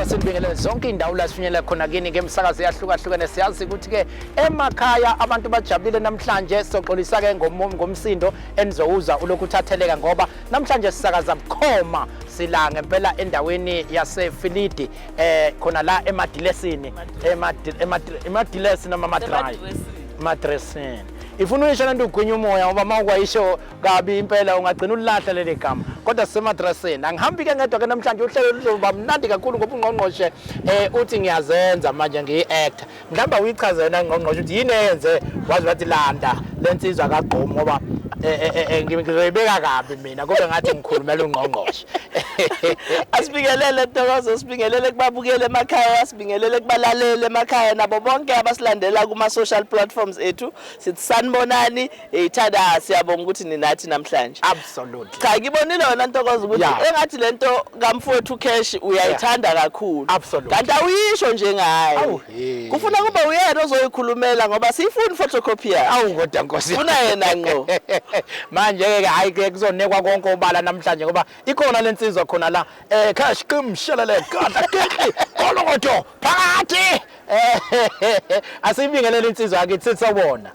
Asibingelele zonke indawo la sifinyela khona kini ngemsakazo yahlukahlukene siyazi ukuthi ke emakhaya abantu bajabulile namhlanje soxolisa ke ngomsindo enizowuza ulokuthatheleka ngoba namhlanje sisakaza bukhoma sila ngempela endaweni yasefilidi khona la emadilesini emadilesi noma madressing ifuna uyishona into ugwinya umoya ngoba mawukwayisho kabi impela ungagcina ulahla leli gama kodwa sisemadressini angihambi ke ngedwa ke namhlanje uhlelo luzoba mnandi kakhulu ngoba uNgqongqoshe uthi ngiyazenza manje ngiyi-actor mhlamba uyichazela uNgqongqoshe ukuthi yini eyenze wazi bathi landa lensizwa kaGqomo ngoba ngizoyibeka kabi mina kube ngathi ngikhulumela uNgqongqoshe asibingelele Ntokozo sibingelele kubabukele emakhaya sibingelele kubalalele emakhaya nabo bonke abasilandela kuma social platforms ethu sithi sanibonani ithanda siyabonga ukuthi ninathi namhlanje absolutely cha ngibonile wena Ntokozo ukuthi engathi lento kamfowethu Cash uyayithanda kakhulu kanti awuyisho nje ngaye kufuna kube uyena ozoyikhulumela ngoba siyifuna photocopy awu kodwa Nkosi funa yena ngqo manje ke hayi ke kuzonekwa konke obala namhlanje ngoba ikhona lensizwa khona la Cash qimshelele gadla kekhi kolokodo phakathi asibingelele insizwa yake sithi sawona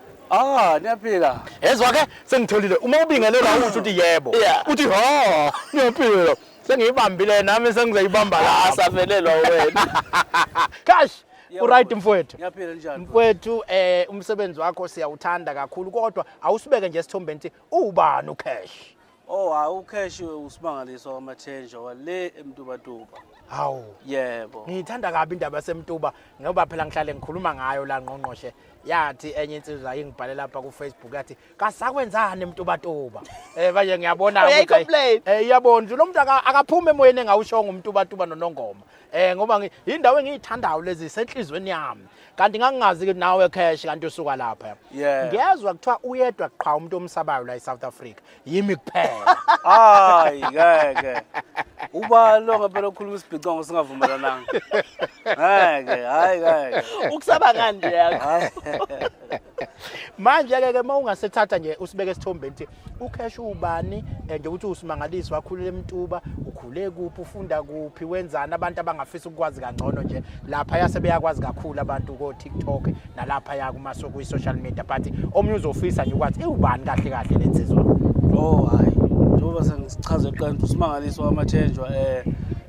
niyaphila ezwa ke sengitholile uma ubingelela ukuthi yebo uthi ha niyaphila sengiyibambile nami sengizoyibamba la asavelelwa wena Cash uright mfowethu ngiyaphila njani mfowethu umsebenzi wakho siyawuthanda kakhulu kodwa awusibeke nje esithombeni ukuthi ubani uCash uCash usimangaliswa kwamathenjwa wale emtubatuba hawu yebo ngithanda kabi indaba yasemtuba ngoba phela ngihlale ngikhuluma ngayo la Ngqongqoshe yathi enye insizwa ingibhale lapha ku Facebook yathi kasakwenzani emtubatuba manje ngiyabona ukuthi iyabona nje lo muntu akaphuma emoyeni engawushonga umtubatuba nonongoma ngoba indawo engiyithandayo lezi senhlizweni yami kanti ngangingazi ukuthi nawe Cash kanti usuka lapha ngiyezwa kuthiwa uyedwa qha umuntu omsabayo la eSouth Africa yimi kuphela hayi ngeke uba lo ngempela okhuluma isibhicongo singavumelananga ngeke hayi ukusaba kanje yakho manje ke mawungasethatha nje usibeke esithombeni ukuthi uCash ubani nje ukuthi usimangaliswa wakhulele emtuba ukhule kuphi ufunda kuphi wenzana abantu abangafisa ukwazi kangcono nje lapha yasebeyakwazi kakhulu abantu ko TikTok nalapha ya kuma social media but omnye uzofisa nje ukuthi ubani kahle kahle lensizwa hayi njengoba sengichaze eqantu usimangaliswa kwamathenjwa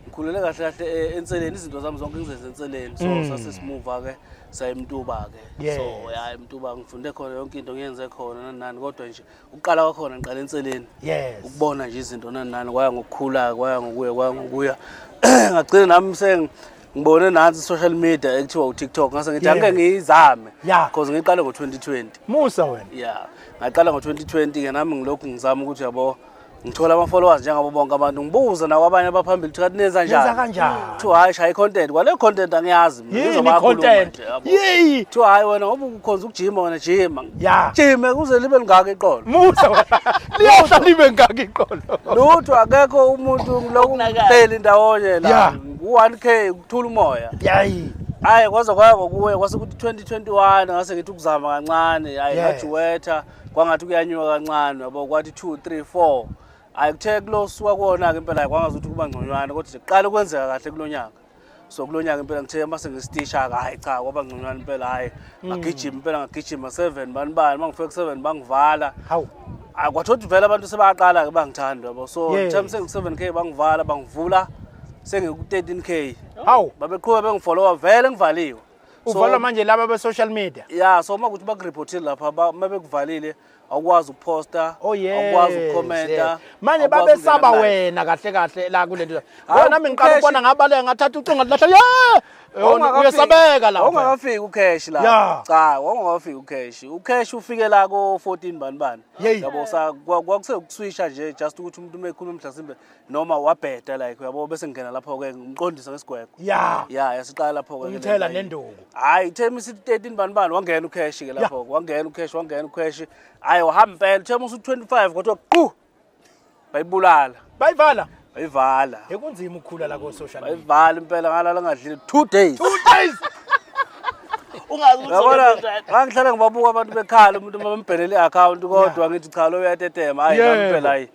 ngikhulele kahle kahle enseleni izinto zami zonke ngizenze enseleni so sasesimuva ke sayimtuba ke so emtuba ngifunde khona yonke into ngiyenze khona nani kodwa nje uqala kwakhona ngiqala enseleni ukubona nje izinto nani kwaya ngokukhula kwaya ngokuya ngagcina nami ngibone nansi social media ekuthiwa uTikTok ngase ngithi ake ngiyizame because ngiqale ngo2020 musa wena ngaqala ngo2020 ke nami ngilokhu ngizama ukuthi yabo ngithola ama followers njengabo bonke abantu ngibuza nawo abanye abaphambili ukuthi nenza kanjani thu hayi shaya content kwale content angiyazi mina ngizobakhuluma thu hayi wena ngoba ukhonza ukujima wena jima kuze libe lingaka iqolo musa liyahla libe ngaka iqolo lutho akekho umuntu lokungicela indawonye la u1K ukuthula umoya hayi kwaze kwaya ngokuya kwase ukuthi 2021 ngase ngithi ukuzama kancane hayi ngajuwetha kwangathi kuyanyuka kancane yabo kwathi 2 3 4 ayikuthe close kwakona ke impela kwangazi ukuthi kuba ngconywana kodwa siqala ukwenzeka kahle kulonyaka so kulonyaka impela ngithe mase ngistisha hayi cha kwaba ngconywana impela hayi ngagijima impela ngagijima 7 bani mangifike 7 bangivala hawu kwathothi vele abantu sebaqala ke bangithanda yabo so time sengi7K bangivala bangivula sengiku 13K hawu babeqhubeka bengifollowa vele ngivaliwe uvala manje laba be social media so makuthi bakureportile lapha mabekuvalile awukwazi ukuposta awukwazi ukukhomenta manje babesaba wena kahle la kulento wena nami ngiqala ukubona ngabale ngathatha ucingo lahla uyasabeka la ungakafiki uCash la cha ungakafiki uCash ufike la ko 14 bani yabo kwakuseyukuswisha nje just ukuthi umuntu umekhuluma mhlasimbe noma wabheda like yabo bese ngena lapho ke ngimqondisa ngesigwego yasiqala lapho ke ngithela nenduku hayi themi sithi 13 bani wangena uCash ke lapho wangena uCash hayi wahamba impela themi usu 25 kodwa qhu bayibulala bayivala ekunzima ukukhula la ko social media bayivala impela ngalala ngadlile 2 days Ngihlala ngibabuka abantu bekhala umuntu mabembhelele i-account kodwa ngithi cha lo uyatetema hayi impela hayi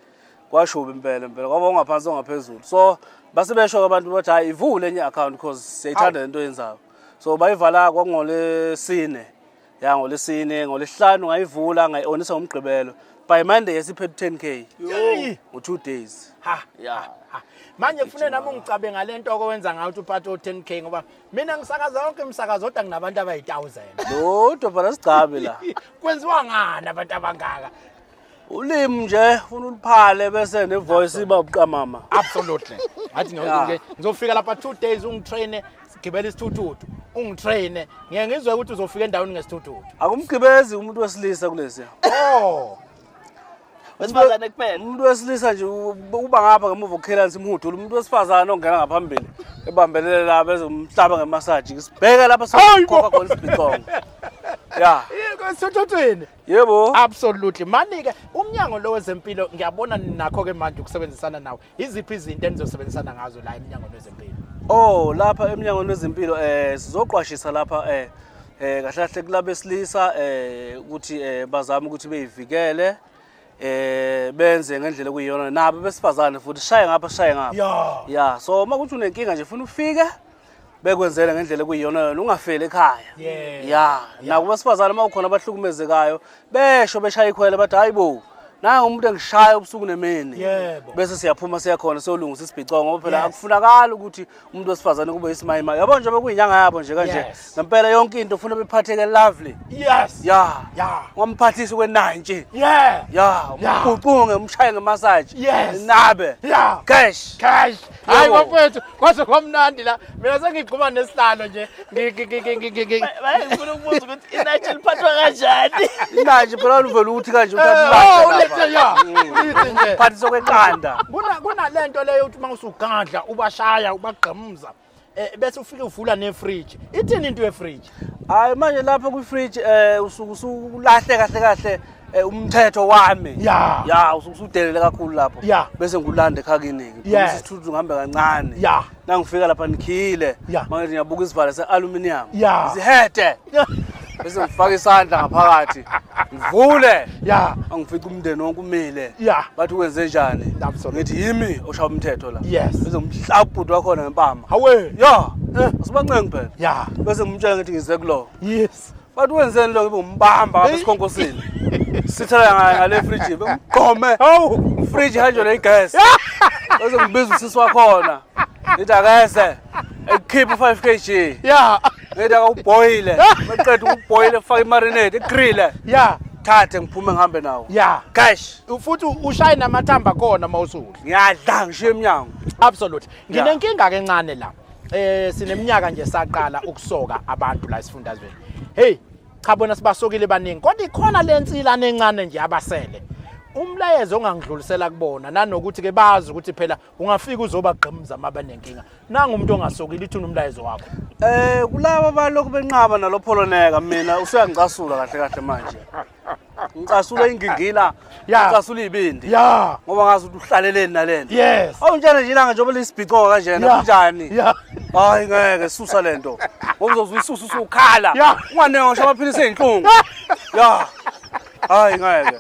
kwashuba impela kwaba ongaphansi ongaphezulu so base besho abantu bathi hayi ivule enye account because siyayithanda lento yenzayo. So bayivala kwangolesine. Ya ngolesine, ngolesihlanu ngayivula ngayonisa umgqibelo. By Monday yesiphethe 10k. Ngo 2 days. Yeah. Manje kufanele nami ungicabe ngalento okwenza ngathi uphathe 10k ngoba mina ngisakaza yonke imisakazo kodwa nginabantu abayi1000. Lodwa phela sicabe la. Kwenziwa ngani abantu abangaka? Ulimi nje ufuna uliphale bese nevoice iba uqamama. Absolutely. Athi ngizofika lapha 2 days ungitraine sigibela isithuthutu. Ungitraine ngeke ngizwe ukuthi uzofika endaweni ngesithuthutu. Akumgibezi umuntu wesilisa kulesi. Oh. Wesifazane kuphela. Umuntu wesilisa nje uba ngapha ngemuva ukukhelana simhudula umuntu wesifazane ongena ngaphambili ebambelele la bezomhlaba ngemassage isibheke lapha sokhokha khona isibhicongo. Yeah. Isithuthwini. Yebo. Absolutely. Manike umnyango lo wezempilo ngiyabona nakho ke manje ukusebenzisana nawo. Iziphi izinto enizosebenzisana ngazo la eminyango wezempilo? Oh, lapha eminyango wezempilo sizoqwashisa lapha kahle kahle kulabesilisa ukuthi bazama ukuthi beyivikele benze ngendlela kuyiyona nabo besifazane futhi shaye ngapha. Yeah, so makuthi unenkinga nje ufuna ufike bekwenzela ngendlela kuyiyona ungafeli ekhaya. Yeah, nakuba sifazana mawukhona abahlukumezekayo besho beshaya ikhwele bathi hayibo nanga umuntu engishaya ubusuku nemini bese siyaphuma siyakhona siyolungisa isibhicongo ngoba phela akufunakala ukuthi umuntu wesifazane kube isimahima yabo nje bekuyinyanga yabo nje kanje ngempela yonke into ufuna bephatheke lovely. Yeah. Ngomphathisi kwenantshi. Umququnge umshaye ngemassage. Nabe. Cash. Hayi bafethu kwaze kwamnandi la mina sengigquma nesihlalo nje ngifuna ukubuza ukuthi inantshi liphathwa kanjani. Inantshi phela uvela uthi kanje uthatha phathi sokweqanda. Kuna lento leyo uthi mawusugandla ubashaya ubagqamuza bese ufike uvula nefridge. Ithini into yefridge? Hayi manje lapha kwi-fridge usulahle kahle umthetho wami. Usudelele kakhulu lapho. Bese ngulanda ekhakini. Isithuthu ngihambe kancane. Nangifika lapha nikhile. Manje ngiyabuka isivalo se-aluminium. Isihede. Bese ngifaka isandla ngaphakathi. Ngivule. Angifica umndeni wonke umile. Bathi wenze njani? Ngithi yimi oshaya umthetho la. Bese ngimhlaba ubhuti wakhona ngempama. Hawe. Asibancengi phela. Bese ngimtshela ngithi ngize kulo. Bathi wenzeni lo ngibombamba ngapha esikhonkosini. Sithela ngale fridge bengigqome. Fridge hanjwe le gas. Bese ngibiza usisi wakhona. Ngithi akese ekhipha 5 kg. Ngithi akawuboile. Maqeda ukuboile ufaka imarinade igrill. Thathe ngiphume ngihambe nawo. Cash. Futhi ushaye namathamba khona mawusuku. Ngiyadla ngishiye eminyango. Absolutely. Nginenkinga kencane la. Sineminyaka nje saqala ukusoka abantu la esifundazweni. Hey, cha bona sibasokile baningi kodwa ikhona lensila encane nje abasele. Umlayezo ongangidlulisela kubona nanokuthi ke bazi ukuthi phela ungafika uzobagqimza mabanenkinga. Nanga umuntu ongasokile ithuna umlayezo wakho. Kulaba balokhu benqaba nalopholoneka mina usuyangicasula kahle manje. Ngicasula ingingila, ngicasula ibindi. Ngoba ngazi ukuthi uhlaleleni nalento. Awuntshana nje ilanga njengoba lisibhico kanjena kunjani? Hayi ngeke susa lento. Ngoba uzozuyisusa usukhala. Unganenge ngisho amaphilisi ezinhlungu. Hayi ngeke.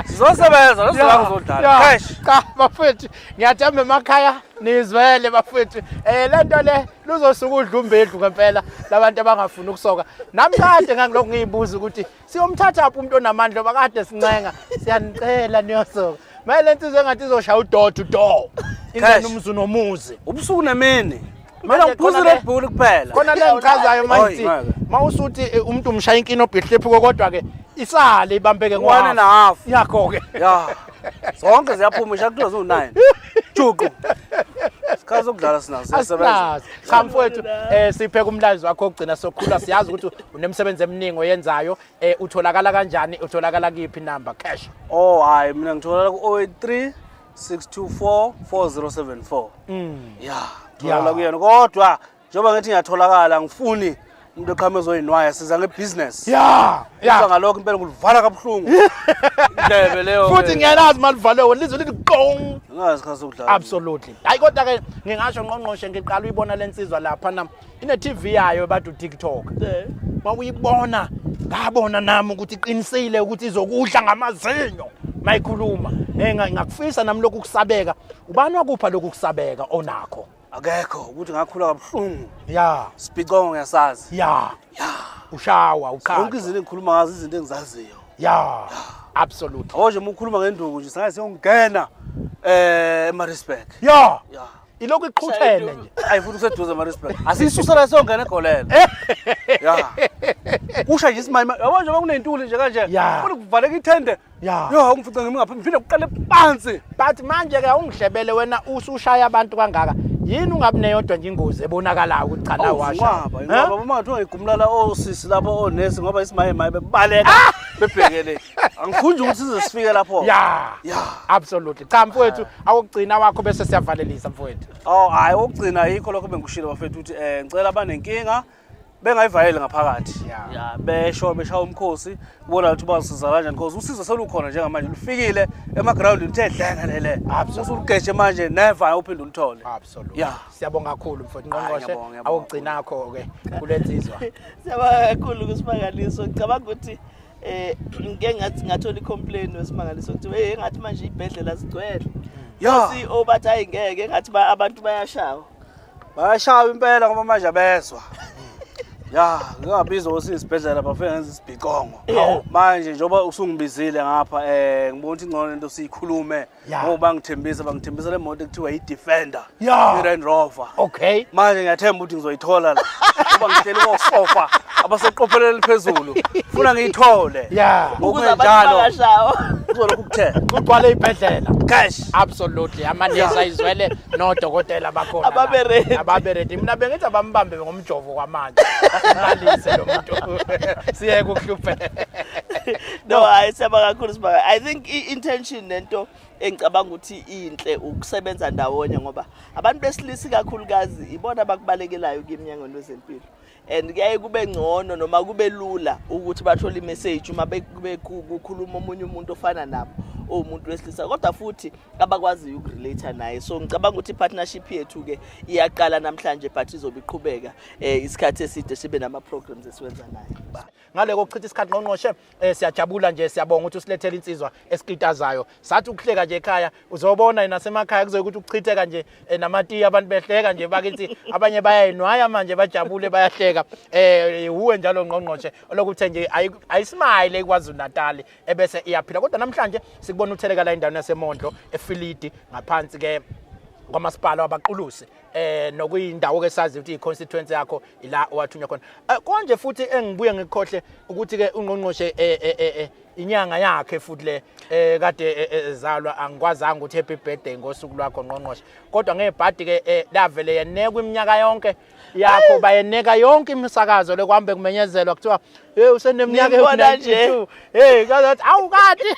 Sizosebenza lozolanga uzodala. Cash. Cha bafethu ngiyathemba emakhaya nizwele bafethu. Lento le luzosuka udlumbedlu ngempela labantu abangafuni ukusoka. Nami kade ngangilokhu ngiyibuza ukuthi siyomthatha uphi umuntu onamandla bakade sincenga siyanicela niyosoka. Manje lensizwe engathi izoshaya door to door. Ingene umuzi nomuzi. Ubusuku nemini. Mina ngiphuza Red Bull kuphela. Khona le ngichazayo manje. Mawusuthi umuntu umshaya inkini obhidlephi kodwa ke isale ibambeke ngo1 and a half. Yakho ke. Zonke ziyaphuma nje kuthi uzo9. Juqu. Sikhathi ukudlala sinazo sisebenza. Cha mfowethu sipheka umlayezo wakho ogcina sokhula siyazi ukuthi unemsebenzi eminingi oyenzayo utholakala kanjani utholakala kiphi number cash. Hayi mina ngitholakala ku 083 624 4074. Ngitholakala kuyena kodwa njengoba ngithi ngiyatholakala ngifuni umuntu eqhamuza ezoyinwaya siza ngebusiness. Ngalokho impela ngilivala kabuhlungu. Indlebe leyo. Futhi ngiyalazi malivalo lizwe lithi gong. Ngazi sikhathi sokudlala. Absolutely. Hayi kodwa ke ngingasho ngqongqoshe ngiqala uyibona lensizwa lapha na ine TV yayo bathi uTikTok. Mawuyibona ngabona nami ukuthi iqinisile ukuthi izokudla ngamazinyo. mayikhuluma ngakufisa nami lokhu kusabeka ubani wakupha lokhu kusabeka onakho akekho ukuthi ngakhula kabuhlungu ya sibhicongo ngiyasazi ya ushawa ukhala zonke izinto engikhuluma ngazo izinto engizaziyo ya absolutely awonje uma ukhuluma ngenduku nje singathi siyongena eMaritzburg ya ilokhu iqhuthene nje ayi futhi kuseduze eMaritzburg asiyisusela siyongena egolelo ya kusha nje isimali yabona nje kunentuli nje kanje ufuna kuvaleka ithende yo ungifica ngiphinde uqale phansi but manje ke ungihlebele wena usushaya abantu kangaka yini ungabi neyodwa nje ingozi ebonakalayo ukuthi cha la washa ngoba uma kuthiwa ngigumlala osisi lapho onesi ngoba isimaye bebaleka bebhekele angikhunje ukuthi size sifike lapho ya absolutely cha mfowethu awugcina wakho bese siyavalelisa mfowethu hayi ukugcina yikho lokho bengushilo bafethu ukuthi ngicela abanenkinga bengayivayele ngaphakathi besho beshawa umkhosi ubona ukuthi bazisiza kanjani because usizo selukhona njengamanje lufikile emaground lithe dlengalele usulugeje manje never uphinde ulithole absolutely siyabonga kakhulu mfowethu ngqongqoshe awugcina akho ke kulenzizwa siyabonga kakhulu kusimangaliso ngicabanga ukuthi ngathola icomplaint wesimangaliso ukuthi engathi manje ibhedlela sigcwele si obathi ayingeke engathi abantu bayashawa impela ngoba manje abezwa ngingabizwa osisibhedlela bafike ngenza isibhicongo manje njengoba usungibizile ngapha ngibona ukuthi ingcono into siyikhulume ngoba bangithembisa le moto ekuthiwa i-Defender i-Range Rover okay manje ngiyathemba ukuthi ngizoyithola la ngoba ngihleli kosofa abaseqophelele phezulu ufuna ngiyithole ukuze abantu bangashawa uzolokhu kuthe kugcwale ibhedlela cash absolutely amanesi ayizwele nodokotela bakhona ababeredi mina bengithi abambambe ngomjovo kwamanje abalise lo muntu siyeke ukuhluphe no hayi siyabonga kakhulu sibaga I think intention nento engicabanga ukuthi inhle ukusebenza ndawonye ngoba abantu besilisi kakhulukazi ibona abakubalekelayo keminyangweni wezempilo and kuyaye kube ngcono noma kube lula ukuthi bathole imessage uma kukhuluma omunye umuntu ofana nabo umuntu wesilisa kodwa futhi abakwazi ukurelate naye so ngicabanga ukuthi ipartnership yethu ke iyaqala namhlanje but izobe iqhubeka isikhathi eside sibe nama programs esiwenza naye ngale kokuchitha isikhathi ngqongqoshe siyajabula nje siyabonga ukuthi usilethele insizwa esiqitazayo sathi ukuhleka nje ekhaya uzobona nasemakhaya kuzokuthi ukuthi ukuchitheka nje namati abantu behleka nje bakithi abanye bayayinwaya manje bajabule bayahleka uwe njalo ngqongqoshe lokuthi nje ayismile eKwaZulu Natal ebese iyaphila kodwa namhlanje sikubona utheleka la indawo yaseMondlo eFilidi ngaphansi ke kwamasipala wabaqulusi nokuyindawo ke sazi ukuthi iconstituency yakho ila owathunywa khona konje futhi engibuye ngikhohle ukuthi ke uNgqongqoshe inyanga yakhe futhi le kade ezalwa angikwazanga ukuthi happy birthday ngosuku lwakho Ngqongqoshe kodwa ngebhadi ke lavele yenekwa iminyaka yonke yakho bayeneka yonke imisakazo lekwambe kumenyezelwa kuthiwa useneminyaka e92 kazathi awukati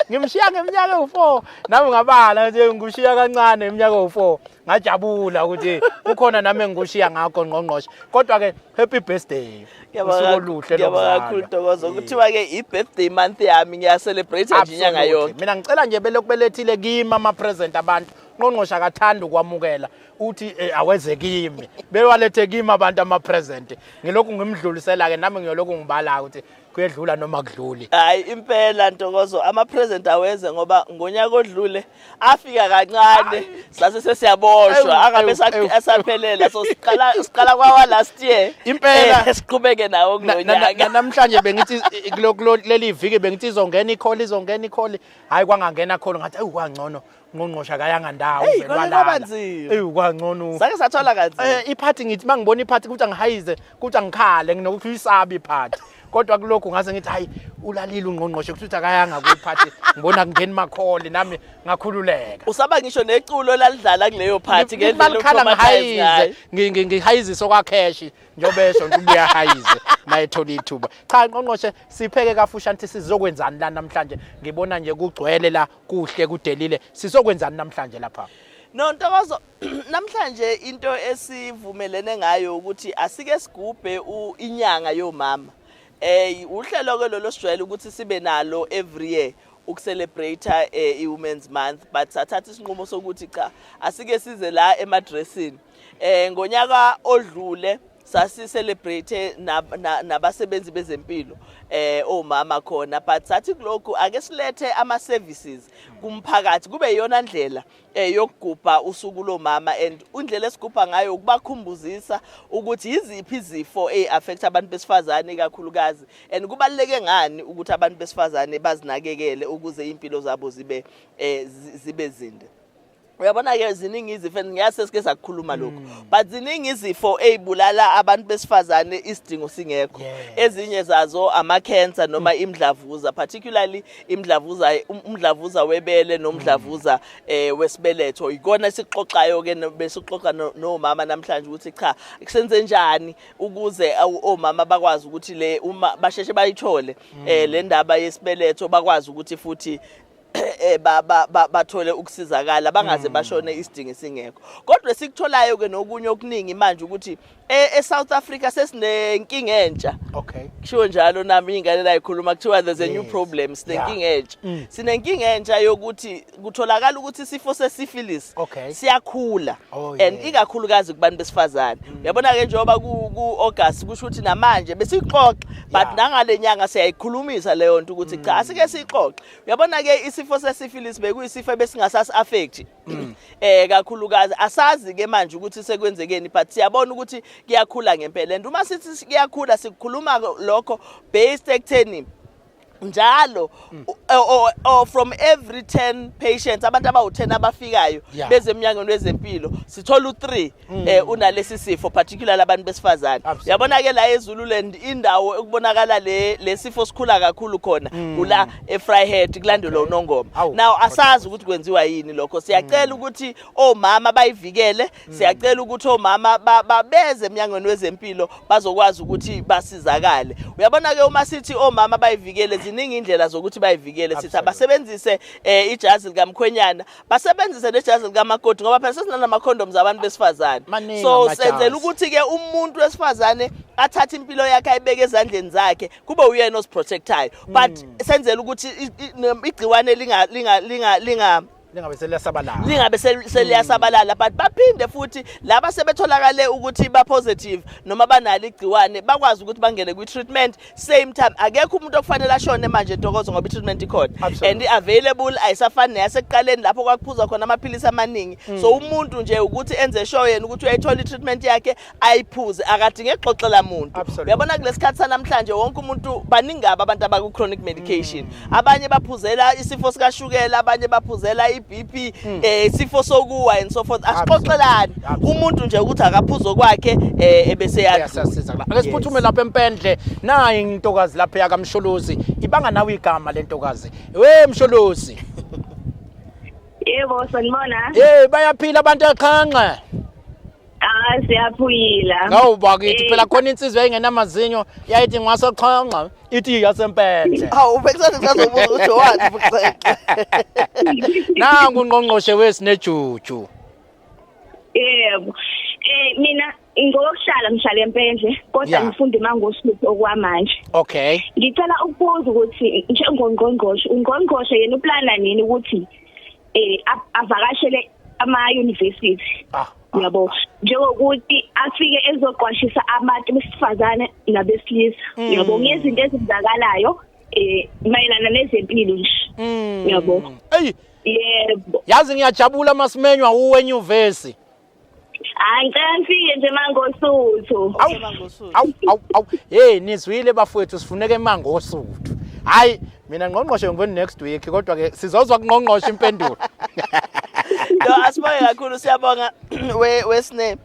ngimshiya ngeminyaka e4 nami ngabala nje ngushiya kancane iminyaka e4 ngajabula ukuthi ukhona nami engushiya ngakho Ngqongqoshe kodwa ke happy birthday usuku oluhle lokuzalwa kakhulu Ntokozo kuthiwa ke i-birthday month yami ngiyacelebrate nje inyanga yonke mina ngicela nje belokubelethile kimi ama present abantu Ngqongqoshe akathanda ukwamukela uthi aweze kimi bewalethe kimi abantu ama present ngilokhu ngimdlulisela ke nami ngiyolokhu ngibala ukuthi kuyedlula noma kudluli hayi impela Ntokozo ama present aweze ngoba ngonyaka odlule afika kancane sase sesiyaboshwa angabe asaphelela so siqala kwa last year impela siqhubeke nawo kulonyaka namhlanje bengithi leli viki bengithi izongena ikholi hayi kwangangena kholo ngathi kwangcono Ngqongqoshe akayanga ndawo velwalala kwangcono sake sathola kanzima iphathi ngithi mangibona iphathi ukuthi angihayize ukuthi angikhale nginokuthi uyisaba iphathi kodwa kulokho ngase ngithi hayi ulalile uNgqongqoshe ukuthi akayanga kuyiphathi ngibona kungena makholi nami ngakhululeka usaba ngisho neculo lalidlala kuleyo phathi ngendlela yokuhayize ngihayizisa kwa cash njobesho ngibuya hayize mayethola ithuba cha Ngqongqoshe sipheke kafusha nti sizokwenzani la namhlanje ngibona nje kugcwele la kuhle kudelile sizokwenzani namhlanje lapha No Ntokozo namhlanje into esivumelene ngayo ukuthi asike sigubhe inyanga yomama uhlelo ke lolo sijwayele ukuthi sibe nalo every year ukucelebrate i-Women's Month but sathatha isinqumo sokuthi cha asike size la emadressini ngonyaka odlule sasi celebrate nabasebenzi bezempilo omama khona, but sathi kuloko ake silethe ama services kumphakathi kube yona ndlela yokugubha usuku lomama, and indlela esigubha ngayo ukubakhumbuzisa ukuthi iziphi izifo affect abantu besifazane kakhulukazi, and kubaluleke ngani ukuthi abantu besifazane bazinakekele ukuze impilo zabo zibe zinde. Uyabona ke ziningi izifo, ngiyase sike sakukhuluma lokho, but ziningi izifo ezibulala abantu besifazane isidingo singekho. Ezinye zazo ama cancer noma imdlavuza, particularly umdlavuza webele nomdlavuza wesibeletho. Ikona sixoxayo ke besixoxa nomama namhlanje ukuthi cha kusenze njani ukuze omama bakwazi ukuthi le uma basheshe bayithole le ndaba yesibeletho bakwazi ukuthi futhi bathole ukusizakala bangaze bashone isidingo singekho. Kodwa sikutholayo ke nokunye okuningi manje ukuthi eSouth Africa sesinenkinga entsha. Okay. Kusho njalo nami ingane la ikhuluma kuthiwa there's a new problem, sinenkinga entsha. Sinenkinga entsha yokuthi kutholakala ukuthi isifo sesifilis siyakhula and ikakhulukazi kubantu besifazane. Uyabona ke njengoba ku August kusho ukuthi namanje besixoxa, but nangale nyanga siyayikhulumisa leyo nto ukuthi cha asike sixoxe. Uyabona ke isifo sesifilis bekuyisifo besingasasi affect kakhulukazi, asazi ke manje ukuthi sekwenzekeni, but siyabona ukuthi kuyakhula ngempela, and uma sithi kuyakhula sikhuluma lokho based ekutheni njalo from every 10 patients abantu abawu10 abafikayo bezemnyangweni wezempilo sithola u3 unalesi sifo, particularly abantu besifazane. Uyabona ke la eZululand indawo ekubonakala le sifo sikhula kakhulu khona kula eFryhead kulandela uNongoma. Now asazi ukuthi kwenziwa yini lokho. Siyacela ukuthi omama bayivikele, siyacela ukuthi omama babeze emnyangweni wezempilo bazokwazi ukuthi basizakale. Uyabona ke uma sithi omama bayivikele ziningi indlela zokuthi bayivikele, sithi abasebenzise ijazi likamkhwenyana, basebenzise nejazi likamakoti ngoba phela sesinana ama condoms abantu besifazane. So senzela ukuthi ke umuntu wesifazane athathe impilo yakhe ayibeke ezandleni zakhe kube uyena osiprotectayo, but senzela ukuthi igciwane lingabe seliyasabalala, but baphinde futhi laba sebetholakale ukuthi ba positive noma banalo igciwane bakwazi ukuthi bangene kwi treatment same time. Akekho umuntu okufanele ashone manje Ntokozo ngoba i treatment ikhona and available, ayisafani neyasekuqaleni lapho kwakuphuza khona amaphilisi amaningi. So umuntu nje ukuthi enze sure yena ukuthi uyayithola i treatment yakhe ayiphuze, akadinge xoxela umuntu. Uyabona kulesikhathi sanamhlanje wonke umuntu baningi abantu abaku chronic medication, abanye baphuzela isifo sikashukela, abanye baphuzela BP, sifo sokuwa and so forth. Asixoxelani umuntu nje ukuthi akaphuzo kwakhe ebese yasasiza la. Ake siphuthume lapha empendle nayi intokazi lapha yakamsholozi. Ibanga nawe igama lentokazi. We Msholozi. Yebo sanibona. Bayaphila abantu eqhanqa. Siyaphila. Ngawuba kithi phela khona insizwe engenamazinyo yayithi ngasoqhanqa ithi yasempendle. Bekusathi sazobuza ukuthi wathi buxexe. Nangu uNgqongqoshe wesinejuju. Yebo. Mina ngokuhlala ngihlala empendle kodwa ngifunda mangosipho okwamanje. Okay. Ngicela ukubuza ukuthi njengongqongqoshe uNgqongqoshe yena uplana nini ukuthi avakashele ama university. Yabo njengokuthi afike ezoqwashisa abantu besifazane nabesilisa. Yabo ngezinto ezenzakalayo mayelana nezempilo nje. Yabo. Yebo. Yazi ngiyajabula masimenywa uwenyuvesi. Ngicela ngifike nje mangosuthu. Awu. Nizwile bafowethu sifuneke mangosuthu. Hayi mina Ngqongqoshe ngiveni next week kodwa ke sizozwa kuNgqongqoshe impendulo. No, asibonge kakhulu, siyabonga wesine.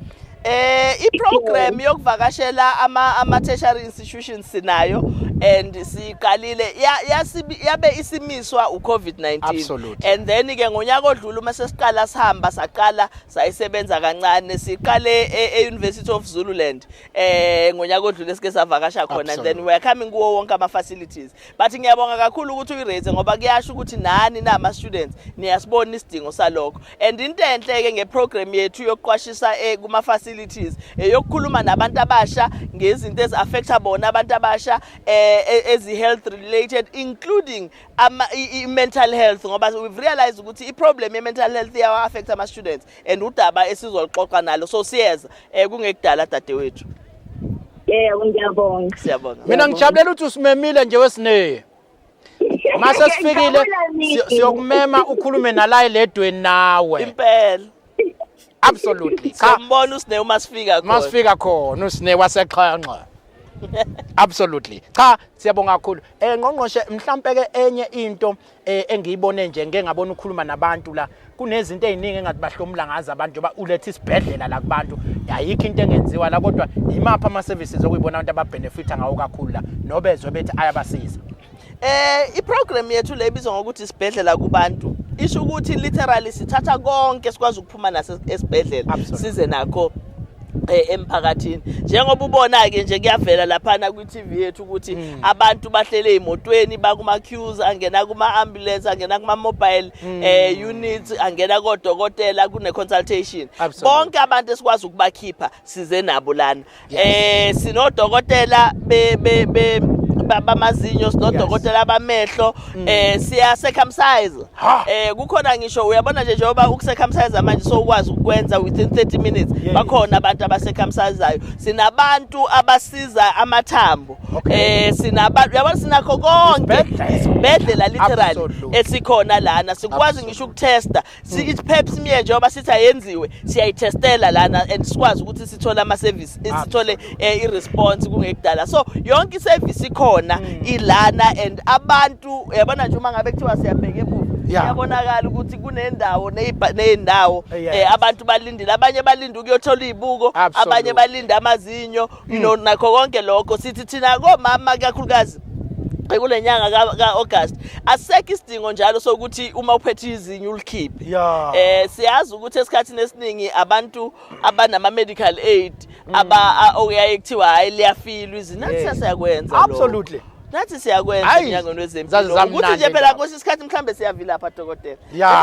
I-program yokuvakashela ama tertiary institutions sinayo and siqalile yabe isimiswa uCovid-19. And then ke ngonyaka odlula uma sesiqala sihamba saqala sayisebenza kancane, siqale eUniversity of Zululand ngonyaka odlula esike savakasha khona, and then we are coming kuwo wonke ama facilities. But ngiyabonga kakhulu ukuthi uyiraise ngoba kuyasho ukuthi nani nama students niyasibona isidingo salokho. And into enhle ke ngeprogram yethu yokuqwashisa kuma facilities yokukhuluma nabantu abasha ngezinto ezaffecta bona abantu abasha health related, including mental health ngoba we've realized ukuthi i-problem ye-mental health iyawa affect ama students and udaba esizolixoxa nalo, so siyeza kungekudala dadewethu. Yebo, ngiyabonga. Siyabonga. Mina ngijabulela ukuthi usimemile nje wesine. Mase sifikile siyokumema ukhulume nalaye ledweni nawe. Impela. Absolutely. Sambona usine uma sifika khona. Masifika khona usine wasexhanxa. Absolutely. Cha siyabonga kakhulu. Ngqongqoshe mhlambe ke enye into engiyibone nje ngeke ngabona ukukhuluma nabantu la kunezinto eziningi engathi bahlomula ngazo abantu ba ulethe isibhedlela la kubantu. Ayikho into engenziwa la kodwa imapha ama services okuyibona abantu ababenefita ngawo kakhulu la nobezwe bethi ayabasiza. I-program yethu le ibizwa ngokuthi isibhedlela kubantu. Isho ukuthi literally sithatha konke sikwazi ukuphuma naso esibhedlela size nakho emphakathini. Njengoba ubona ke nje kuyavela lapha ku TV yethu ukuthi abantu bahlele emotweni bakuma queues angena kuma ambulance angena kuma mobile units angena kodokotela kune consultation. Bonke abantu esikwazi ukubakhipha size nabo lana. Sinodokotela bamazinyo sinodokotela bamehlo siya circumcise. Kukhona ngisho uyabona nje njengoba ukucircumcise manje so ukwazi ukwenza within 30 minutes. Bakhona abantu abacircumciseayo. Sinabantu abasiza amathambo. Sinabantu yabona sinakho konke isibhedlela literally esikhona lana sikwazi ngisho ukutesta i-pap smear njengoba sithi ayenziwe siyayitestela lana and sikwazi ukuthi sithole ama service sithole i-response kungekudala. So yonke i-service ikhona ilana and abantu yabona nje uma ngabe kuthiwa siyabheka ebuva yabonakala ukuthi kunendawo nezindawo abantu balindile abanye balinde ukuyothola izibuko abanye balinde amazinyo nakho konke lokho sithi thina komama kakhulukazi kulenyanga kaAugust asekho isidingo njalo sokuthi uma uphethe izinyo ulikhiphe. Siyazi ukuthi esikhathini esiningi abantu abanama medical aid okuyaye kuthiwa hayi liyafilwa izinathi siyakwenza lo. Absolutely. Nathi siyakwenza enyangweni wezempilo. Ukuthi nje phela kwesinye isikhathi mhlambe siyavila lapha dokotela.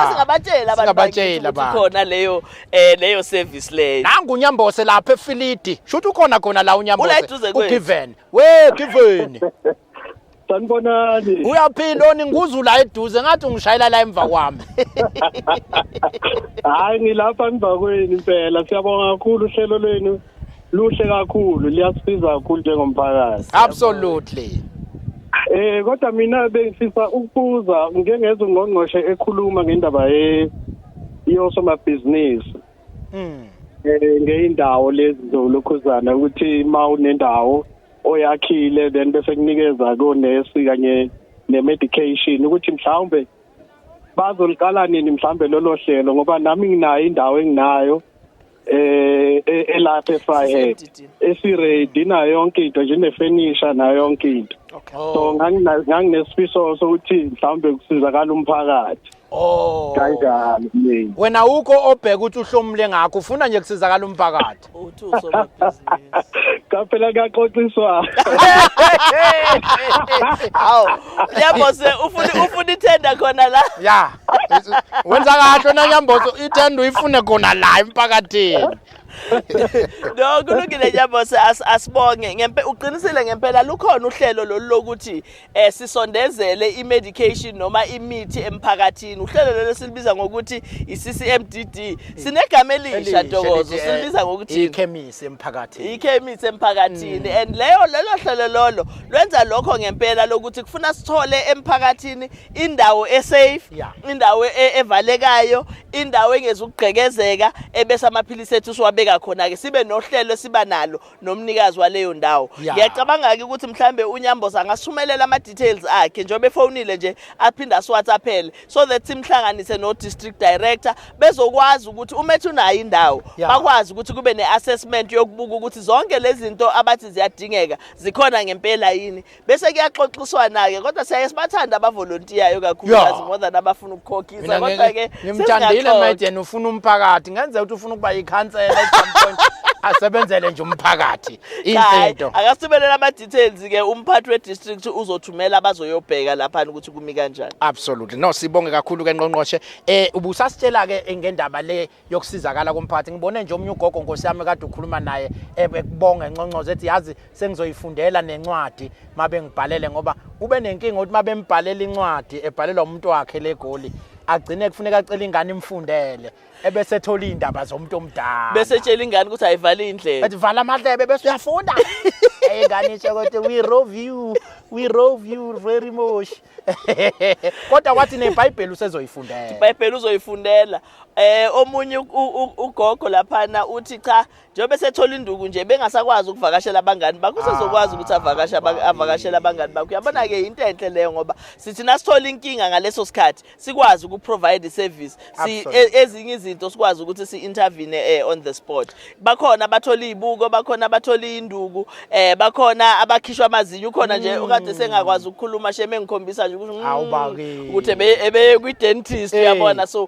Singabatshela abantu khona leyo service leyo. Nangu uNyambose lapha eFilidi. Shuthi ukhona khona la uNyambose. uGiven. Given. Sanibonani. Uyaphila ninguzu la eduze ngathi ungishayela la emva kwami. Hayi ngilapha emva kwenu impela siyabonga kakhulu uhlelo lwenu. Luhle kakhulu liyasiza kakhulu njengomphakathi. Absolutely. Kodwa mina bengifisa ukubuza ngengezwe uNgqongqoshe ekhuluma ngendaba yosomabhizinisi. Ngeindawo lezi zolokhuzana ukuthi mawunendawo oyakhile then bese kunikeza konesi kanye nemedication ukuthi mhlawumbe bazoliqala nini mhlawumbe lolo hlelo ngoba nami nginayo indawo enginayo elapha eFryhead esiready nayo yonke into nje nefurniture nayo yonke into. So nganginesifiso sokuthi mhlawumbe kusizakala umphakathi. Kanjalo yini. Wena ukho obheka ukuthi uhlomule ngakho ufuna nje kusizakala umphakathi. Uthi usomabhizinisi. Kaphela kuyaxoxiswa. Awu, Nyambose ufuna ithenda khona la. Ya. Wenza kahle na Nyambose ithenda uyifune khona la emphakathini. No kulungile Nyambose asibonge uqinisile ngempela lukhona uhlelo lokuthi sisondezele imedication noma imithi emphakathini. Uhlelo lelo silibiza ngokuthi iCCMDD. Sinegama elisha Ntokozo silibiza ngokuthi ikhemisi emphakathini. Ikhemisi emphakathini and lelo hlelo lwenza lokho ngempela lokuthi kufuna sithole emphakathini indawo esafe, indawo evalekayo, indawo engezukugqekezeka ebese amaphilisi ethu siwabeka khona ke sibe nohlelo siba nalo nomnikazi waleyo ndawo. Ngiyacabanga ke ukuthi mhlambe uNyambose angasumelela ama details akhe njengoba efonile nje aphinda siWhatsAppele so that simhlanganise no district director bezokwazi ukuthi umethu nayo indawo bakwazi ukuthi kube neassessment yokubuka ukuthi zonke lezi zinto abathi ziyadingeka zikhona ngempela yini bese kuyaxoxiswana ke kodwa siyasibathanda abavolontiyayo kakhulu more than abafuna ukukhokhisa kodwa ke ngimthandile Aidan ufuna umphakathi ngenze ukuthi ufuna ukuba yikhansela at some point asebenzele nje umphakathi into akasibelela ama details ke umphathi we district uzothumela abazoyobheka lapha ukuthi kumi kanjani. Absolutely. No sibonge kakhulu ke Ngqongqoshe ubusasitshela ke ngendaba le yokusizakala komphakathi ngibone nje uMnyugogo Nkosi yami kade ukhuluma naye ekubonga eNgqongqoshe ethi yazi sengizoyifundela nencwadi mabe ngibhalele ngoba ube nenkinga ukuthi mabe mbhalela incwadi ebhalelwa umuntu wakhe legoli agcine kufuneka acela ingane imfundele ebese ethola indaba zomuntu omdala bese tshela ingane ukuthi ayivale indlela ethi vala amadlebe bese uyafunda Ayekanisha ukuthi we rove you very much. Kodwa wathi neBhayibheli usezoyifundela. iBhayibheli uzoyifundela. Omunye ugogo laphana uthi cha njengoba sethola induku nje bengasakwazi ukuvakashela abangani bakho usezokwazi ukuthi avakashela abangani bakho. Uyabona ke into enhle leyo ngoba sithi nasithola inkinga ngaleso sikhathi sikwazi ukuprovide service. Ezinye izinto sikwazi ukuthi si-intervene on the spot. Bakhona abathola izibuko, bakhona abathola induku, bakhona abakhishwa amazinyo, ukhona nje ukade sengakwazi ukukhuluma sheme ngikhombisa nje ukuthi ebe kwi-dentist uyabona. So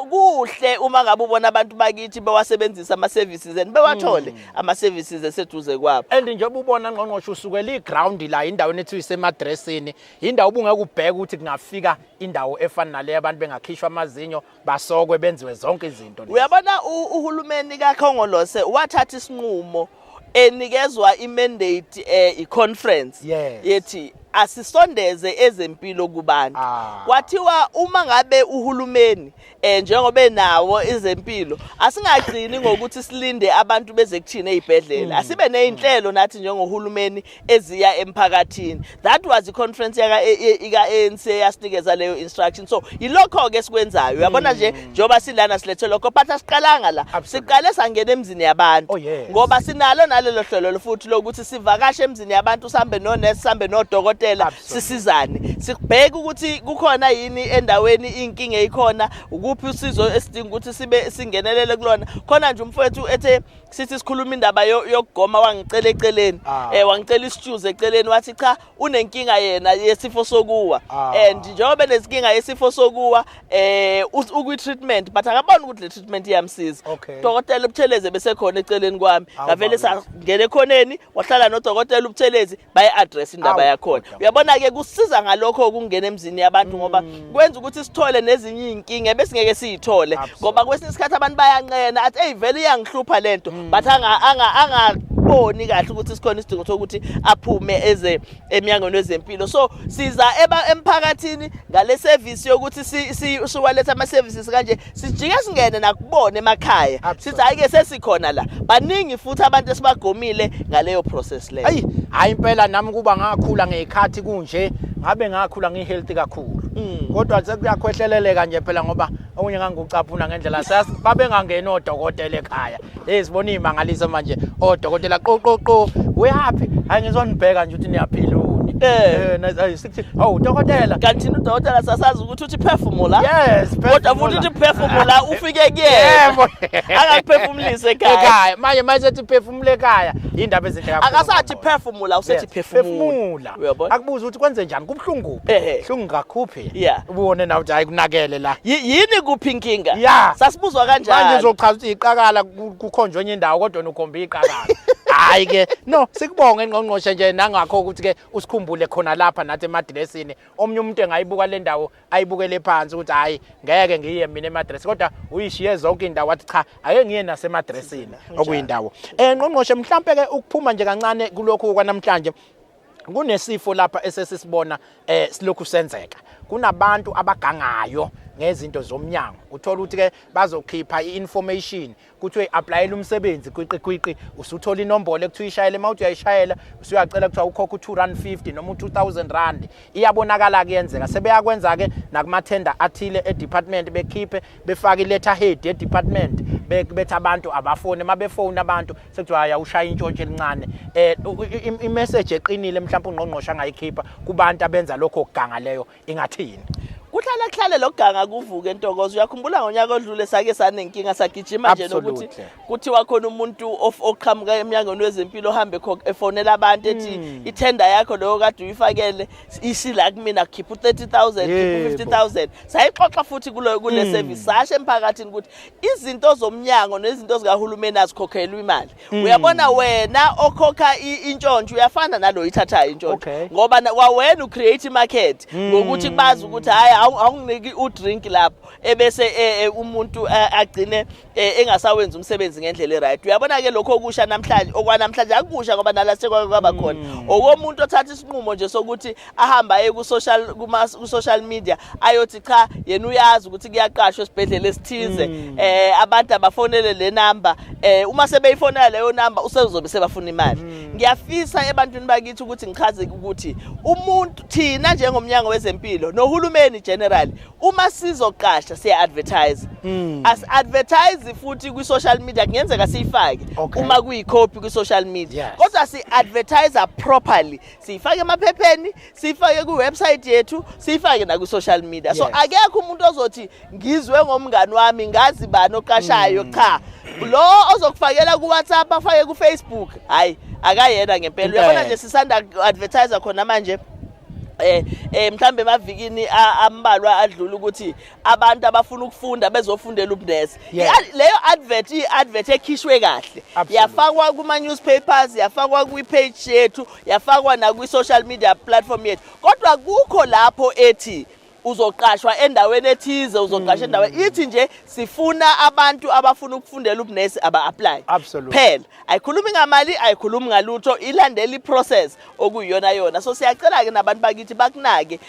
kuhle uma ngabe ubona abantu bakithi bewasebenzisa ama-services and bewathole ama-services eseduze kwabo. And njengoba ubona ngqongqoshe usukela iground la indawo ethu isemadressini, indawo ubungeke ubheke ukuthi kungafika indawo efana nale abantu bengakhishwa amazinyo basokwe benziwe zonke izinto. Uyabona uhulumeni kaKhongolose wathatha isinqumo enikezwa imandate i-conference yethi asisondeze ezempilo kubantu. Kwathiwa uma ngabe uhulumeni njengoba nawo ezempilo asingagcini ngokuthi silinde abantu beze kuthina ezibhedlela, asibe nezinhlelo nathi njengohulumeni eziya emphakathini. That was the conference ika ANC yasinikeza leyo instruction. So yilokho ke sikwenzayo uyabona nje njoba silana silethe lokho phatha siqalanga la siqale sangena emzini yabantu ngoba sinalo nalelo hlelo futhi lokuthi sivakashe emzini yabantu sihambe nonesi sihambe nodokotela sisizane sibheke ukuthi kukhona yini endaweni inkinga eyikhona, ukuphi usizo esidinga ukuthi sibe singenelele kulona. Khona nje umfowethu ethe sithi sikhuluma indaba yokugoma wangicela eceleni wangicela isituze eceleni wathi cha unenkinga yena yesifo sokuwa and njengoba nezinkinga yesifo sokuwa ukwi treatment but akabona ukuthi le treatment iyamsiza. Dokotela ubutheleze bese khona eceleni kwami ngavele sangena ekhoneni wahlala nodokotela ubuthelezi baye address indaba yakhona. Uyabona ke kusiza ngalokho ukungena emzini yabantu ngoba kwenza ukuthi sithole nezinye inkinga besingeke siyithole ngoba kwesinye isikhathi abantu bayanqena athi hey vele iyangihlupha lento but angaboni kahle ukuthi sikhona isidingo sokuthi aphume eminyangweni wezempilo. So siza emphakathini ngale service yokuthi siwaletha ama services kanje sijike singene nakubona emakhaya sithi ayike sesikhona la baningi futhi abantu esibagomile ngaleyo process leyo. Hayi impela nami kuba ngakhula ngekhathi kunje ngabe ngakhula ngihealthy kakhulu kodwa sekuyakhwehleleleka nje phela ngoba okunye ngangucaphuna ngendlela babengangena odokotela ekhaya. Sibona imangaliso manje odokotela qo wehappy hayi ngizonibheka nje ukuthi niyaphila uni sithi dokotela kanti udokotela sasazi ukuthi uthi phefumula kodwa futhi uthi phefumula ufike kuyena akaphefumulise ekhaya manje sethi phefumule ekhaya indaba ezinhle kakhulu akasathi phefumula usethi phefumula uyabona akubuza ukuthi kwenze njani kubhlungu hlungu kakhuphi ubone na ukuthi hayi kunakele la yini kuphi inkinga sasibuzwa kanjani manje uzochaza ukuthi iqakala kukhonjwe enye indawo kodwa ukhomba iqakala. Hayi ke no sikubonge ngqongqoshe nje nangakho ukuthi ke usikhumbule khona lapha nathi emadressini omnye umuntu engayibuka le ndawo ayibukele phansi ukuthi hayi ngeke ngiye mina emadress kodwa uyishiye zonke indawo wathi cha ake ngiye nasemadressini okuyindawo. Ngqongqoshe mhlambe ke ukuphuma nje kancane kulokho kwanamhlanje kunesifo lapha esesisibona silokhu senzeka. Kunabantu abagangayo ngezinto zomnyango uthola ukuthi ke bazokhipha i-information kuthi applyela umsebenzi kwiqi usuthola inombolo ekuthiwa ishayele mawuthi uyayishayela usuyacela kuthiwa ukhokha u250 noma u2000 iyabonakala kuyenzeka sebeyakwenza ke nakumathenda athile edepartment bekhiphe befake iletter head edepartment bethi abantu abafone mabefone abantu sekuthiwa haya ushaya intshontshe elincane imessage eqinile mhlawumbe ungqongqoshe angayikhipha kubantu abenza lokho okuganga leyo ingathini. Kuhlala lokuganga kuvuke entokozo. Uyakhumbula ngonyaka odlule sake sanenkinga sagijima nje nokuthi kuthiwa khona umuntu oqhamuka eminyangweni wezempilo ohambe efonela abantu ethi ithenda yakho leyo kade uyifakele isila kumina khipha u30,000 khipha u50,000 sayixoxa futhi kule service sashe emphakathini ukuthi izinto zomnyango nezinto zikahulumeni azikhokhelwa imali. Uyabona wena okhokha intshontsho uyafana nalo ithathayo intshontsho ngoba wena ucreate market ngokuthi bazi ukuthi hayi awunginiki udrink lapho ebese umuntu agcine engasawenza umsebenzi ngendlela right. Uyabona ke lokho okusha namhlanje okwanamhlanje akusha ngoba nala sekwaba khona okomuntu othatha isinqumo nje sokuthi ahamba aye ku social media ayothi cha yena uyazi ukuthi kuyaqashwa esibhedlela esithize abantu abafonele le number uma sebeyifonela leyo number usezobe sebafuna imali. Ngiyafisa ebantwini bakithi ukuthi ngichaze ukuthi umuntu thina njengomnyango wezempilo nohulumeni general uma sizoqasha siya advertise as advertise futhi ku social media kungenzeka siyifake uma kuyicopy ku social media kodwa si advertise properly siyifake emaphepheni siyifake ku website yethu siyifake na ku social media so akekho umuntu ozothi ngizwe ngomngani wami ngazi bani oqashayo cha lo ozokufakela ku WhatsApp afake ku Facebook hayi akayena ngempela. Uyabona nje sisanda advertise khona manje mhlambe mavikini ambalwa adlula ukuthi abantu abafuna ukufunda bezofundela ubunesi leyo advert ekhishwe kahle yafakwa kuma newspapers yafakwa ku page yethu yafakwa na ku social media platform yethu kodwa kukho lapho ethi uzoqashwa endaweni ethize uzoqashwa endaweni ithi nje sifuna abantu abafuna ukufundela ubunesi aba-apply phela ayikhulumi ngamali ayikhulumi ngalutho ilandela iprocess okuyiyona yona so siyacela ke nabantu bakithi bakunake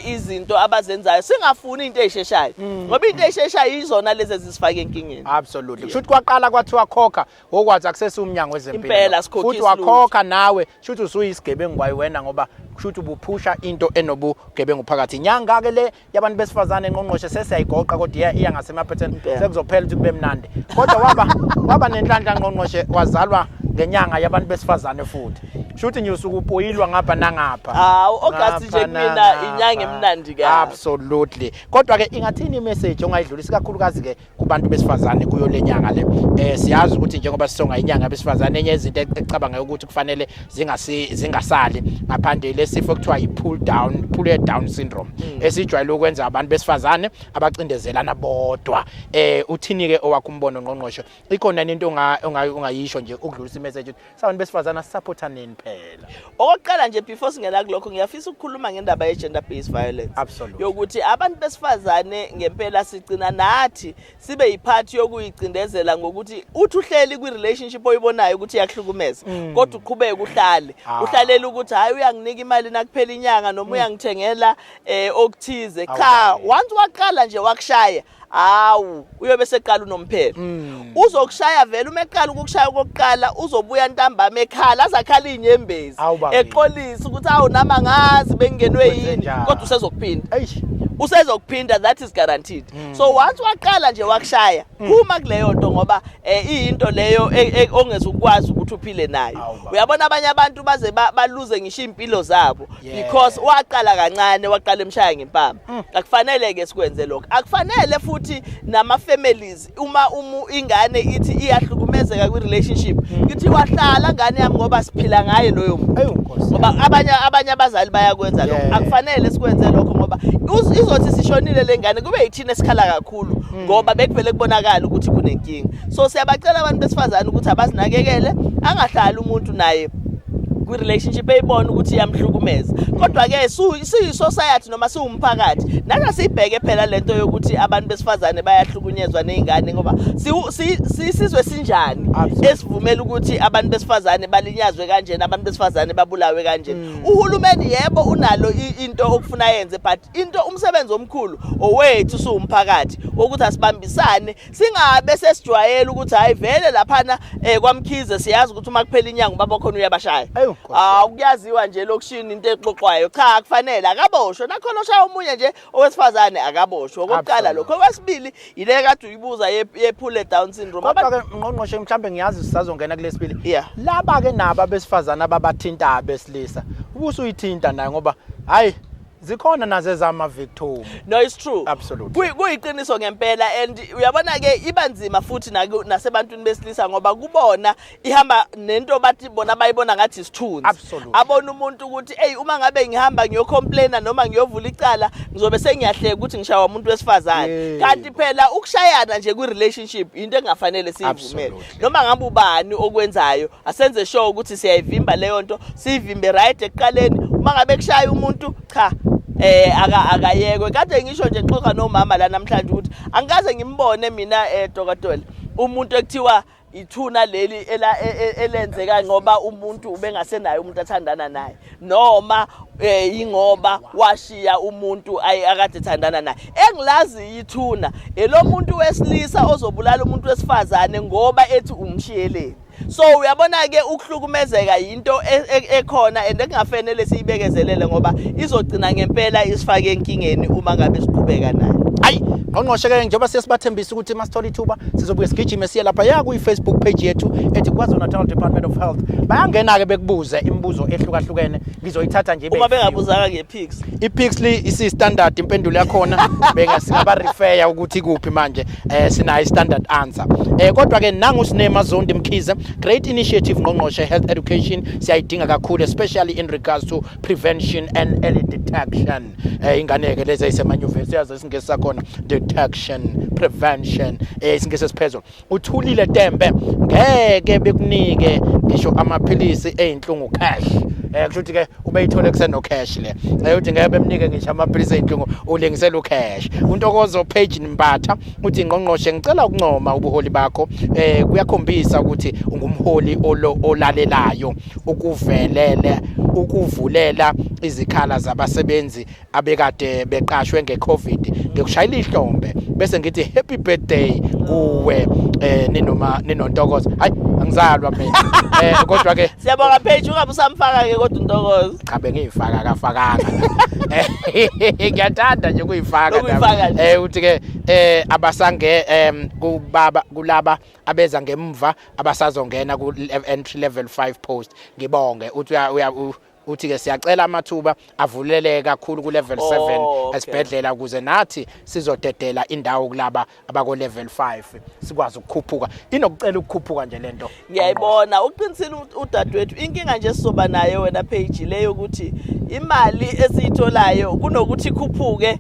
izinto abazenzayo singafuni into ezisheshayo ngoba into ezisheshayo izona lezi ezisifake enkingeni. Absolutely kushuthi kwaqala kwathiwa khokha okwathi access umnyango wezempilo futhi wakhokha nawe kushuthi usuyisigebengu kwayiwena ngoba kushuthi ubuphusha into enobugebengu phakathi inyanga ke le yabantu besifazane ngqongqoshe sesiyayigoqa kodwa iya ngasemaphetheni sekuzophela ukuthi kube mnandi kodwa waba nenhlanhla ngqongqoshe wazalwa ngenyanga yabantu besifazane futhi shuthi nje usuku upoyilwa ngapha nangapha August nje kumina inyanga emnandi ke absolutely kodwa ke ingathini imessage ongayidlulisa kakhulukazi ke kubantu besifazane kuyo lenyanga le siyazi ukuthi njengoba sisonga inyanga besifazane enye izinto ecabanga ukuthi kufanele zingasali ngaphandle lesifo ekuthiwa pull down syndrome esijwayele ukwenza abantu besifazane abacindezelana bodwa uthini ke owakumbono ngqongqoshe ikhona into ongayisho nje ukudlulisa imessage sabantu besifazane supportaneni phela okokuqala nje before singena kulokho ngiyafisa ukukhuluma ngendaba ye gender based violence yokuthi abantu besifazane ngempela sigcina nathi sibe yiphathi yokuyicindezela ngokuthi uthi uhleli kwi relationship oyibonayo ukuthi iyakuhlukumeza kodwa uqhubeke uhlalela ukuthi hayi uyanginika imali nakuphela inyanga noma uyangithengela okuthize cha once waqala nje wakushaya uyobe seqala unomphela uzokushaya vele uma eqala ukukushaya kokuqala uzobuya ntambama ekhala azakhala inyembezi eqolisa ukuthi nama ngazi bengenwe yini kodwa usezokuphinda that is guaranteed so once waqala nje wakushaya kuma kuleyo nto ngoba into leyo ongeze ukwazi ukuthi uphile nayo uyabona abanye abantu baze baluze ngisho impilo zabo because waqala kancane waqala emshaya ngempama akufanele ke sikwenze lokho akufanele futhi nama families uma ingane ithi iyahlukumezeka kwi relationship ithi wahlala ngane yami ngoba siphila ngaye loyo muntu ngoba abanye abazali bayakwenza lokho akufanele sikwenze lokho ngoba izothi sishonile lengane kube yithina esikhala kakhulu ngoba bekuvele kubonakala ukuthi kunenkinga so siyabacela abantu besifazane ukuthi abazinakekele angahlali umuntu naye kwi relationship eyibona ukuthi iyamhlukumeza kodwa ke siyi society noma siwumphakathi nathi sibheke phela lento yokuthi abantu besifazane bayahlukunyezwa nezingane ngoba sizwe sinjani esivumela ukuthi abantu besifazane balinyazwe kanje nabantu besifazane babulawe kanje uhulumeni yebo unalo into okufuna yenze but into umsebenzi omkhulu owethu siwumphakathi ukuthi asibambisane singabe sesijwayela ukuthi hayi vele laphana kwamkhize siyazi ukuthi uma kuphela inyanga baba khona uyabashaya ukuyaziwa nje lokushini into exoxwayo cha kufanele akaboshwe nakhona oshaya umunye nje owesifazane akaboshwe okokuqala lokho kwesibili ile kade uyibuza ye pull down syndrome kodwa ke ngqongqoshe mhlambe ngiyazi sisazongena kulesibili laba ke naba besifazana ababathinta abesilisa ubusuyithinta nayo ngoba hayi zikhona nazo ezama victim no it's true absolutely kuyiqiniso ngempela and uyabona ke ibanzima futhi nasebantwini besilisa ngoba kubona ihamba nento bathi bona bayibona ngathi isithunzi abona umuntu ukuthi uma ngabe ngihamba ngiyocomplaina noma ngiyovula icala ngizobe sengiyahleka ukuthi ngishawa umuntu wesifazane kanti phela ukushayana nje kwi relationship into engafanele siyivumele noma ngabe ubani okwenzayo asenze sure ukuthi siyayivimba leyo nto siyivimbe right ekuqaleni uma ngabe kushaya umuntu cha akayekwe. Kade ngisho nje xoxa nomama la namhlanje ukuthi angikaze ngimbone mina Dkt umuntu ekuthiwa ithuna leli elenzeka ngoba umuntu ubengasenayo umuntu athandana naye noma ingoba washiya umuntu akade ethandana naye. Engilazi ithuna lo muntu wesilisa ozobulala umuntu wesifazane ngoba ethi umshiyeleni. So uyabona ke ukuhlukumezeka into ekhona and engafanele siyibekezelele ngoba izogcina ngempela isifake enkingeni uma ngabe siqhubeka naye. Hayi ngqongqoshe ke njengoba sesibathembisa ukuthi masithola ithuba sizobuye sigijime siye lapha ya ku Facebook page yethu ethi KwaZulu-Natal Department of Health. Bayangena ke bekubuze imibuzo ehlukahlukene ngizoyithatha nje uma bengabuzanga ngePix. iPixley isi standard impendulo yakhona bengasingaba refer ukuthi kuphi manje sinayo standard answer. Kodwa ke nangu sinema Zondi Mkhize great initiative ngqongqoshe health education siyayidinga kakhulu especially in regards to prevention and early detection. Ingane ke lezi esemanyuvesi yazo singesakhona detection prevention isingese siphezulu. Uthulile Tembe ngeke bekunike ngisho amaphilisi einhlungu cash. Kusho ukuthi ke ubeyithole kuseno cash le. Uthi ngeke bemnike ngisho amaphilisi einhlungu ulengisela ucash. uNtokozo page Mbatha uthi ngqongqoshe ngicela ukuncoma ubuholi bakho kuyakhombisa ukuthi ungumholi olalelayo ukuvulela izikhala zabasebenzi abekade beqashwe ngeCovid ngikushayila ihlombe bese ngithi happy birthday kuwe ninontokozo. Hayi angizalwa mina kodwa ke siyabonga page ungabe usamfaka ke kodwa uNtokozo. Cha bengiyifaka kafakanga ngiyathanda nje ukuyifaka uthi ke abasange kulaba abeza ngemva abasazongena ku entry level 5 post ngibonge uthi ke siyacela amathuba avuleleke kakhulu ku level 7 esibhedlela ukuze nathi sizodedela indawo kulaba abako level 5 sikwazi ukukhuphuka. Inokucela ukukhuphuka nje lento. Ngiyayibona uqinisile udadewethu inkinga nje sizoba nayo wena page leyo ukuthi imali esiyitholayo kunokuthi ikhuphuke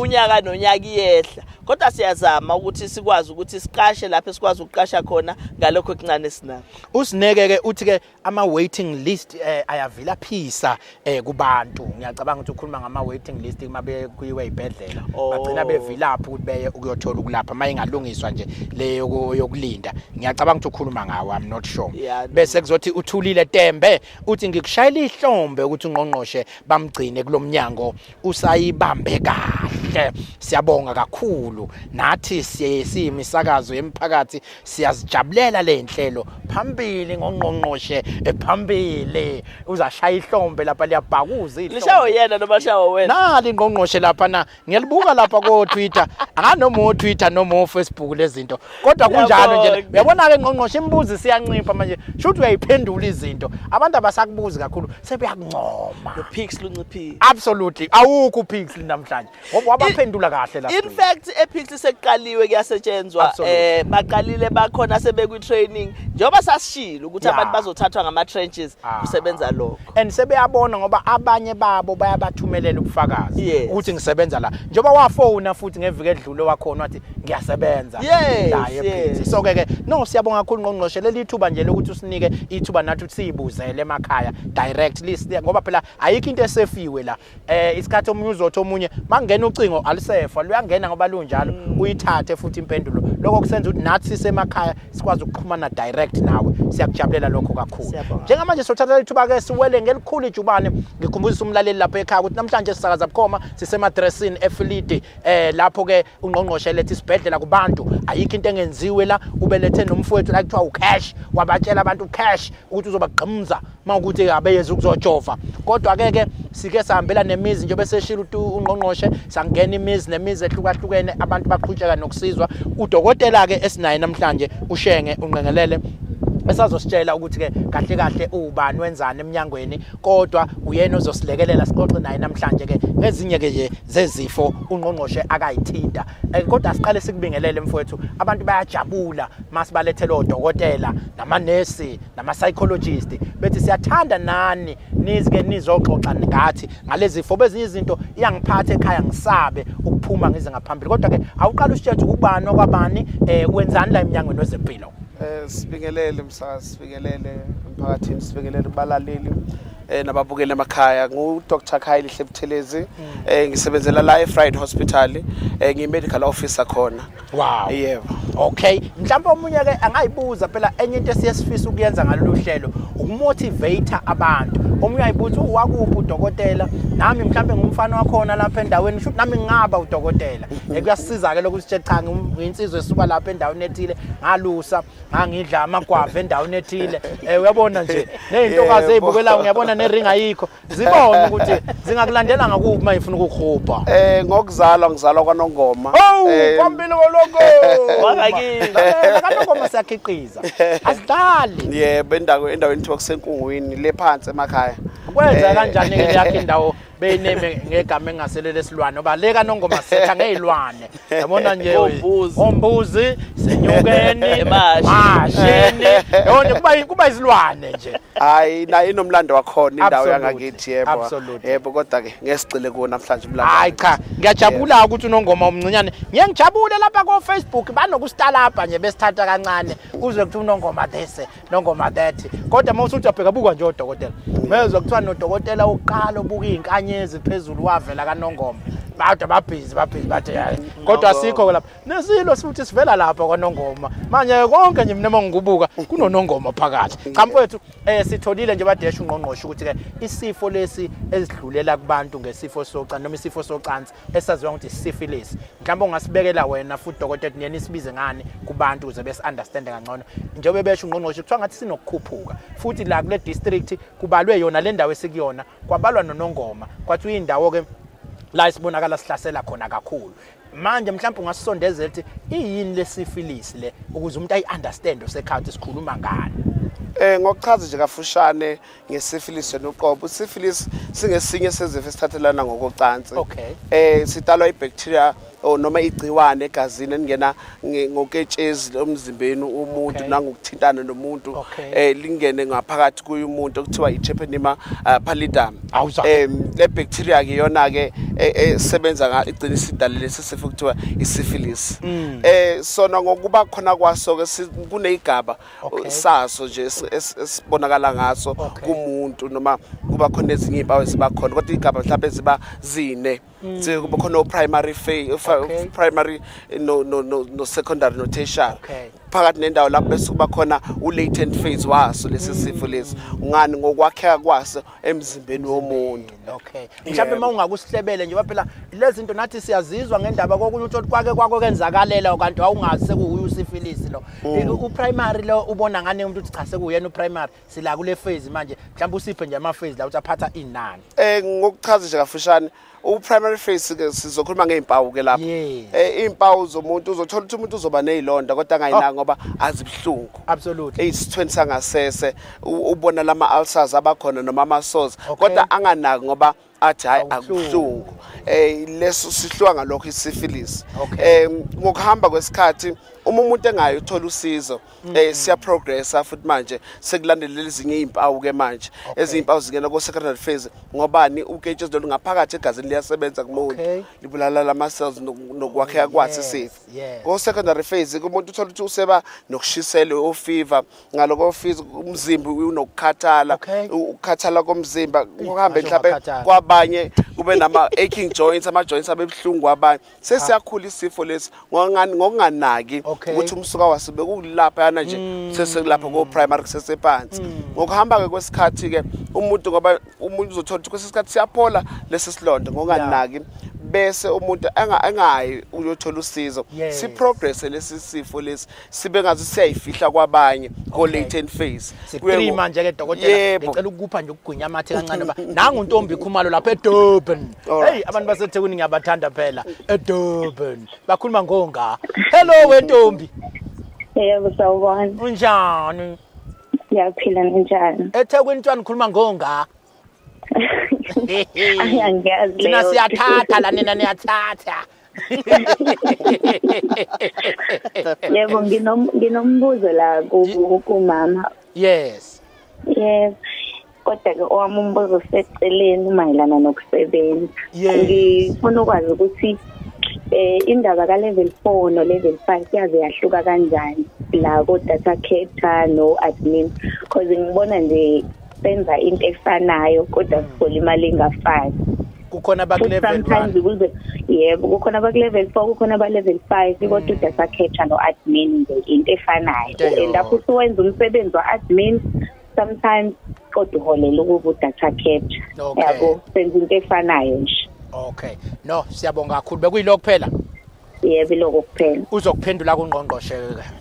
unyaka nonyaka iyehla. Kodwa siyazama ukuthi sikwazi ukuthi siqashe lapho sikwazi ukuqasha khona ngalokho okuncane sinako. Usineke ke uthi ke ama waiting list ayavila phisa kubantu. Ngiyacabanga ukuthi ukhuluma ngama waiting list mabe kuyiwe ibhedlela bagcina bevilapha ukuthi beye ukuyothola ukulapha mayingalungiswa nje leyo yokulinda. Ngiyacabanga ukuthi ukhuluma ngawo I'm not sure. Bese kuzothi uthulile Tembe uthi ngikushayila ihlombe ukuthi ungqongqoshe bamgcine kulomnyango usayibambe kahle. Siyabonga kakhulu nathi siyimisakazo yemphakathi siyazijabulela lenhlelo phambili ngongqongqoshe phambili uzashaya ihlombe lapha liyabhakuza ihlombe lishawo yena noma shawo wena nali ngqongqoshe lapha na ngiyalibuka lapha ko Twitter anganoma Twitter noma Facebook lezinto kodwa kunjalo nje uyabona ke ngqongqoshe imbuzi siyancipha manje shothi uyayiphendula izinto abantu abasakubuza kakhulu sebeyakuncoma uPix lunciphile absolutely awukho uPix namhlanje ngoba wabaphendula kahle la. In fact ePix sekuqaliwe kuyasetshenzwa baqalile bakhona sebekwi training njengoba sasishilo ukuthi abantu bazothathwa ngama trenches kusebenza lokho and sebeyabona ngoba abanye babo bayabathumelela ubufakazi ukuthi ngisebenza la njengoba wafona futhi ngeviki edlule wakhona wathi ngiyasebenza la ePix. So ke no siyabonga kakhulu ngqongqoshe leli ithuba nje lokuthi usinike ithuba nathi ukuthi siyibuzele emakhaya directly ngoba phela ayikho into esefiwe la isikhathi omunye uzothi omunye mangena ucingo alisefa luyangena ngoba lunjalo uyithathe futhi impendulo lokho kusenza ukuthi nathi sisemakhaya sikwazi ukuxhumana direct nawe. Siyakujabulela lokho kakhulu. Njengamanje sothatha ithuba ke siwele ngelikhulu ijubane ngikhumbuzisa umlaleli lapha ekhaya ukuthi namhlanje sisakaza bukhoma sisema-dressini efilidi lapho ke ungqongqoshe lethi isibhedlela kubantu ayikho into engenziwe la ubelethe nomfowethu la kuthiwa ucash wabatshela abantu cash ukuthi uzobagqimza mawukuthi abeyeza ukuzojova kodwa ke sike sahambela nemizi njengoba seshilo ungqongqoshe sangena imizi nemizi ehlukahlukene abantu baqhutsheka nokusizwa. Udokotela ke esinaye namhlanje uShenge unqengelele esazositshela ukuthi ke kahle kahle ubani wenzani eminyangweni kodwa uyena ozosilekelela sixoxe naye namhlanje ke ngezinye ke nje zezifo ungqongqoshe akayithinta kodwa siqale sikubingelele mfowethu abantu bayajabula masibalethela odokotela namanesi nama-psychologist bethi siyathanda nani nizike nizoxoxa ngathi ngalezi zifo bezinye izinto iyangiphatha ekhaya ngisabe ukuphuma ngize ngaphambili kodwa ke awuqala usitshela ubani okwabani wenzani la eminyangweni wezempilo. Sibingelele msakazi sibingelele emphakathini sibingelele balaleli nababukeli emakhaya. Dr Khayeli Hlephelezi, ngisebenzela la eFried Hospital, ngi-medical officer khona. Wow. Yebo. Okay, mhlawumbe omunye ke angayibuza phela enye into esiyesifisa ukuyenza ngalolu hlelo ukumotivate abantu. Omunye ayibuza wakuphi udokotela, nami mhlawumbe ngumfana wakhona lapha endaweni, kusho nami ngingaba udokotela. Kuyasiza ke lokuthi cha insizwe esuka lapha endaweni ethile ngalusa, ngangidla amagwava endaweni ethile. Uyabona nje nezintokazi ezibukela ngiyabona neringa ayikho. Zibona ukuthi zingakulandela ngakuphi mayifuna ukukhupha. Ngizalwa kwaNongoma. Phambili koloko. Wakakini. KaNongoma siyakhiqiza. Asidali. Yebo, endaweni ethiwa kusenkungwini le phansi emakhaya. Kwenza kanjani ke yakhe indawo beyineme ngegama engaselele esilwane ngoba le KaNongoma setha ngezilwane. Yabona nje ombuzi, senyukeni, mashini. Yona kuba izilwane nje. Hayi nayo inomlando wakhona indawo yangakithi yebo. Yebo kodwa ke ngesigcile kuwo namhlanje umlando. Hayi cha, ngiyajabula ukuthi uNongoma umncinyane. Ngiyengijabule lapha ko Facebook banokustalapha nje besithatha kancane kuze kuthi uNongoma this, Nongoma that. Kodwa mawusuthi uyabheka buka nje odokotela. Mezwe kuthiwa nodokotela oqala obuka izinkanyezi phezulu wavela kaNongoma. Bade babhizi bathi kodwa sikho lapha. Nesilo futhi sivela lapha kwaNongoma. Manje konke nje mina mangibuka kunoNongoma phakathi. Cha mfowethu sitholile nje badesha uNgqongqoshe ukuthi ke isifo lesi esidlulela kubantu ngesifo socansi noma isifo socansi esaziwa ukuthi syphilis. Mhlawumbe ungasibekela wena futhi dokotela niyena isibize ngani kubantu ukuze bese understand kangcono. Njengoba besho uNgqongqoshe kuthiwa ngathi sinokukhuphuka. Futhi la kule district kubalwe yona le ndawo esikuyona kwabalwa noNongoma. Kwathi indawo ke la isibonakala sihlasela khona kakhulu. Manje mhlawumbe ungasondezela ukuthi iyini lesifilisi le ukuze umuntu ayi-understand osekhaya sikhuluma ngani. Ngokuchaza nje kafushane ngesifilisi noqobo. Isifilisi singesinye sezifo esithathelana ngokocansi. Okay. Sidalwa ibacteria noma igciwane egazini elingena ngoketshezi emzimbeni umuntu nangokuthintana nomuntu lingene ngaphakathi kumuntu okuthiwa i-Treponema pallidum. Le bacteria ke yona ke esebenza igcina isidalele sesifo kuthiwa isifilisi. Sona ngokuba khona kwaso ke kunezigaba saso nje esibonakala ngaso kumuntu noma kuba khona ezinye impawu eziba khona kodwa igaba mhlawumbe ziba zine. Kuba khona primary phase, primary no secondary no tertiary. Phakathi nendawo lapho bese kuba khona latent phase waso lesi sifo lesi ngani ngokwakheka kwaso emzimbeni womuntu. Okay. Mhlawumbe mawungakusihlebele nje phela lezi zinto nathi siyazizwa ngendaba kokuthi kwako kwenzakalela kanti awungazi sekuuyu sifilisi lo. Uprimary lo ubona ngane umuntu uthi cha sekuyena uprimary sila kule phase manje mhlawumbe usiphe nje ama phase la uthi aphatha inani. Ngokuchaza nje kafushane primary phase ke sizokhuluma ngeimpawu ke lapho. Impawu zomuntu uzothola ukuthi umuntu uzoba nezilonda kodwa angayinanga ngoba azibhlungu. Absolutely. Isithweni sangasese ubona lama ulcers abakhona noma ama sores kodwa anganaki ngoba athi hayi akuhlungu. Leso sihluka ngalokho isifilisi. Ngokuhamba kwesikhathi uma umuntu engayithola usizo siya progressa futhi manje sekulandelela ezinye izimpawu ke manje ezimpawu zingena ku secondary phase ngobani uketshezi lo ngaphakathi egazini liyasebenza kumuntu libulala lama cells nokwakheka kwathi isifo. Ku secondary phase umuntu uthola ukuthi useba nokushisela ofever ngaloko ofever umzimba unokukhathala ukukhathala komzimba kuhambe mhlawumbe kwabanye kube nama aching joints ama joints abebhlungu abanye sesiyakhula isifo lesi ngokunganaki ukuthi umsuka wasibe kulapha yana nje seselapha ko primary sesephansi. Ngokuhamba ke kwesikhathi ke umuntu ngoba umuntu uzothola ukuthi kwesikhathi siyaphola lesi silonda ngokunganaki bese umuntu angayi uyothola usizo si progress lesi sifo lesi sibe ngazi siyayifihla kwabanye ko latent phase. Siqhima manje ke dokotela ngicela ukupha nje ukugwinya amathe kancane ba nangu untombi ikhumalo lapha eDurban. Hey abantu baseThekwini ngiyabathanda phela eDurban bakhuluma ngonga. Hello wentombi. Yebo sawubona. Unjani? Ngiyaphila njani? eThekwini ntwana ukhuluma ngonga. Angiyazi. Thina siyathatha la nina niyathatha. Yebo nginombuzo la kumama. Yes. Yes. Kodwa ke owami umbuzo useceleni mayelana nokusebenza. Ngifuna ukwazi ukuthi indaba ka level 4 no level 5 yaze yahluka kanjani la ko data capture no admin because ngibona nje senza into efanayo kodwa sithola imali engafani. Kukhona level 1. Sometimes yebo kukhona level 4 kukhona level 5 kodwa data capture no admin into efanayo. Lapho usuwenza umsebenzi wa admin sometimes kodwa uholela ukuba data capture. Yabo senza into efanayo nje. Okay. No, siyabonga kakhulu. Bekuyiloko kuphela. Yebo lokho kuphela. Uzokuphendula kuNgqongqoshe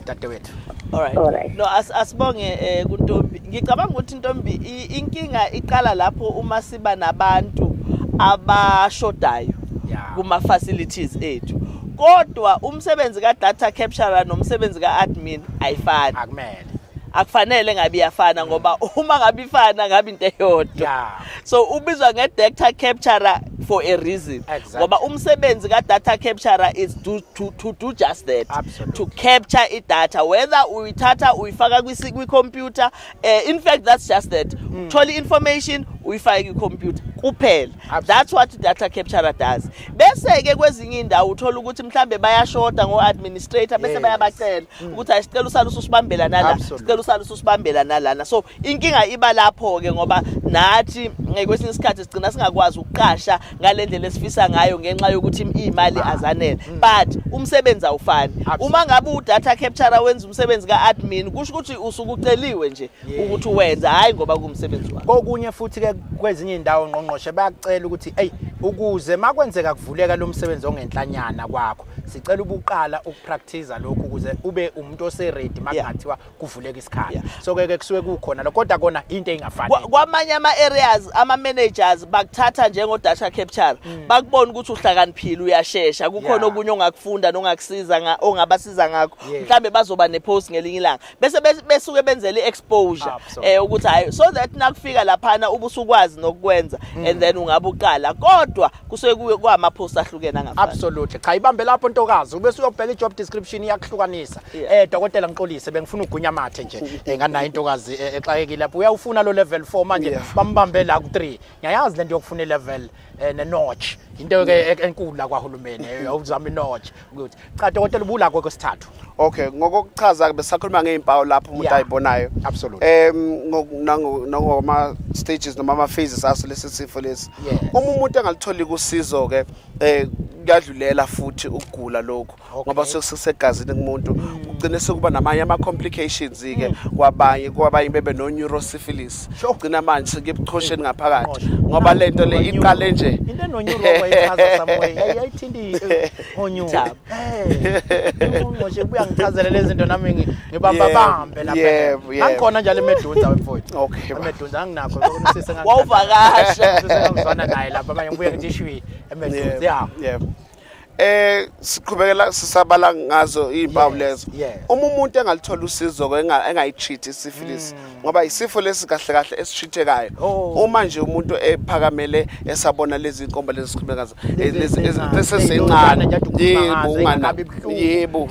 dadewethu. Alright. No asibonge kuNtombi. Ngicabanga ukuthi Ntombi inkinga iqala lapho uma siba nabantu abashodayo kuma facilities ethu. Kodwa umsebenzi ka data capture nomsebenzi ka admin ayifani. Akumele. Akufanele ngabe iyafana ngoba uma ngabe ifana ngabe into eyodwa. So ubizwa nge data capturer for a reason. Ngoba umsebenzi ka data capturer is to do just that. Absolutely. To capture i-data whether uyithatha uyifaka kwi computer, in fact that's just that. Thola information uyifaka kwi-computer kuphela. That's what data capturer does. Bese ke kwezinye indawo uthola ukuthi mhlambe bayashoda ngo-administrator bese bayabacela ukuthi ayisicela usale usibambela nala, sicela usale usibambela nalana. So inkinga iba lapho ke ngoba nathi kwesinye isikhathi sigcina singakwazi ukuqasha ngalendlela esifisa ngayo ngenxa yokuthi imali azanele. But umsebenzi awufani. Uma ngabe u-data capturer wenza umsebenzi ka-admin kusho ukuthi usuke uceliwe nje ukuthi uwenze hayi ngoba kumsebenzi wakho. Kokunye futhi ke kwezinye indawo ngqongqoshe bayacela ukuthi ukuze makwenzeka kuvuleka lo msebenzi ongenhlanyana kwakho sicela ubuqala ukupractice lokho ukuze ube umuntu oseready makungathiwa kuvuleka isikhala. So ke kusuke kukhona lokho kodwa kona into engafani. Kwamanye ama areas ama managers bakuthatha njengo data capture bakubona ukuthi uhlakaniphile uyashesha kukhona okunye ongakufunda nongakusiza ongabasiza ngakho mhlambe bazoba nepost ngelinye ilanga bese besuke benzele exposure ukuthi hayi so that nakufika laphana ubusukwazi nokwenza and then ungabuqala kodwa kusuke kuwe kwama post ahlukene ngafana. Absolutely. Cha ibambe lapho ntokazi ubese uyobheka i-job description iyakuhlukanisa. Dokotela Ngxolise bengifuna ugunya mathe nje nganayo intokazi exakekile lapho uyawufuna lo level 4 manje bambambe la ku3 ngiyayazi lento yokufuna level ne-notch into ke enkulu la kwaHulumeni awuzama i-notch ukuthi cha dokotela ubulako kwesithathu. Okay ngokuchaza ke besakhuluma ngeimpawu lapho umuntu ayibonayo. Absolutely. Ngoma stages noma ama phases aso lesifo lesi umuntu engalitholi kusizo ke kuyadlulela futhi ukugula lokho ngoba sesegazini kumuntu ugcine sekuba namanye ama complications ke kwabanye bebe no neurosyphilis ugcina manje sekubuchosheni ngaphakathi ngoba lento le iqale nje into no neuro wayichaza somewhere yayithindi onyulo ngqongqoshe kuya ngichazela lezi zinto nami ngibambabambe lapha angikhona njalo emedunza wemfowethu. Okay emedunza anginakho ukusise ngani wawuvakasha sisengizwana naye lapha manje ngibuye ngitishwe emedunza siqhubekela sisabala ngazo izimpawu lezo umuntu engalithola usizo engayicheat isifilisi ngoba isifo lesi kahle kahle esithithekayo uma nje umuntu ephakamele esabona lezi inkomba lezi siqhubekaza lezi esesencane yebo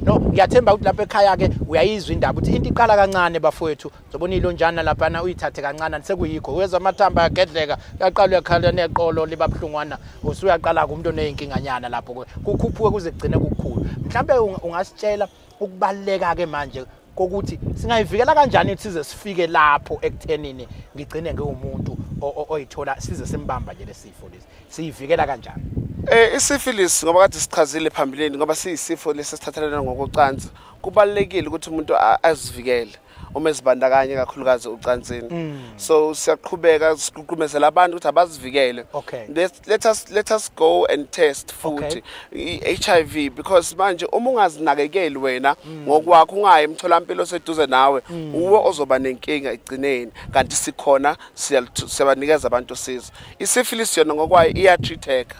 no ngiyathemba ukuthi lapha ekhaya ke uyayizwa indaba ukuthi into iqala kancane bafowethu zobona ilonjana lapha na uyithathe kancane sekuyikho weza amathamba yagedleka yaqala yakhala neqolo libabhlungwana usuyaqala kumuntu oneyinkinganyana lapho kukhuphuke kuze kugcine kukhulu mhlambe ungasitshela ukubaleka ke manje kokuthi singayivikela kanjani size sifike lapho ekuthenini ngigcine ngeumuntu oyithola size simbamba nje lesifo lesi siyivikela kanjani? Isifilisi ngoba kade sichazile phambilini ngoba siyisifo lesithathelana ngokucansi kubalekile ukuthi umuntu azivikele uma ezibandakanye kakhulukazi ucansini. So siyaqhubeka siqhumezela abantu ukuthi abazivikele. Let us go and test futhi HIV because manje uma ungazinakekeli wena ngokwakho ungayi emtholampilo oseduze nawe uwe ozoba nenkinga igcineni kanti sikhona siyabanikeza abantu usizo. Isifilisi yona ngokwayo iyatreateka.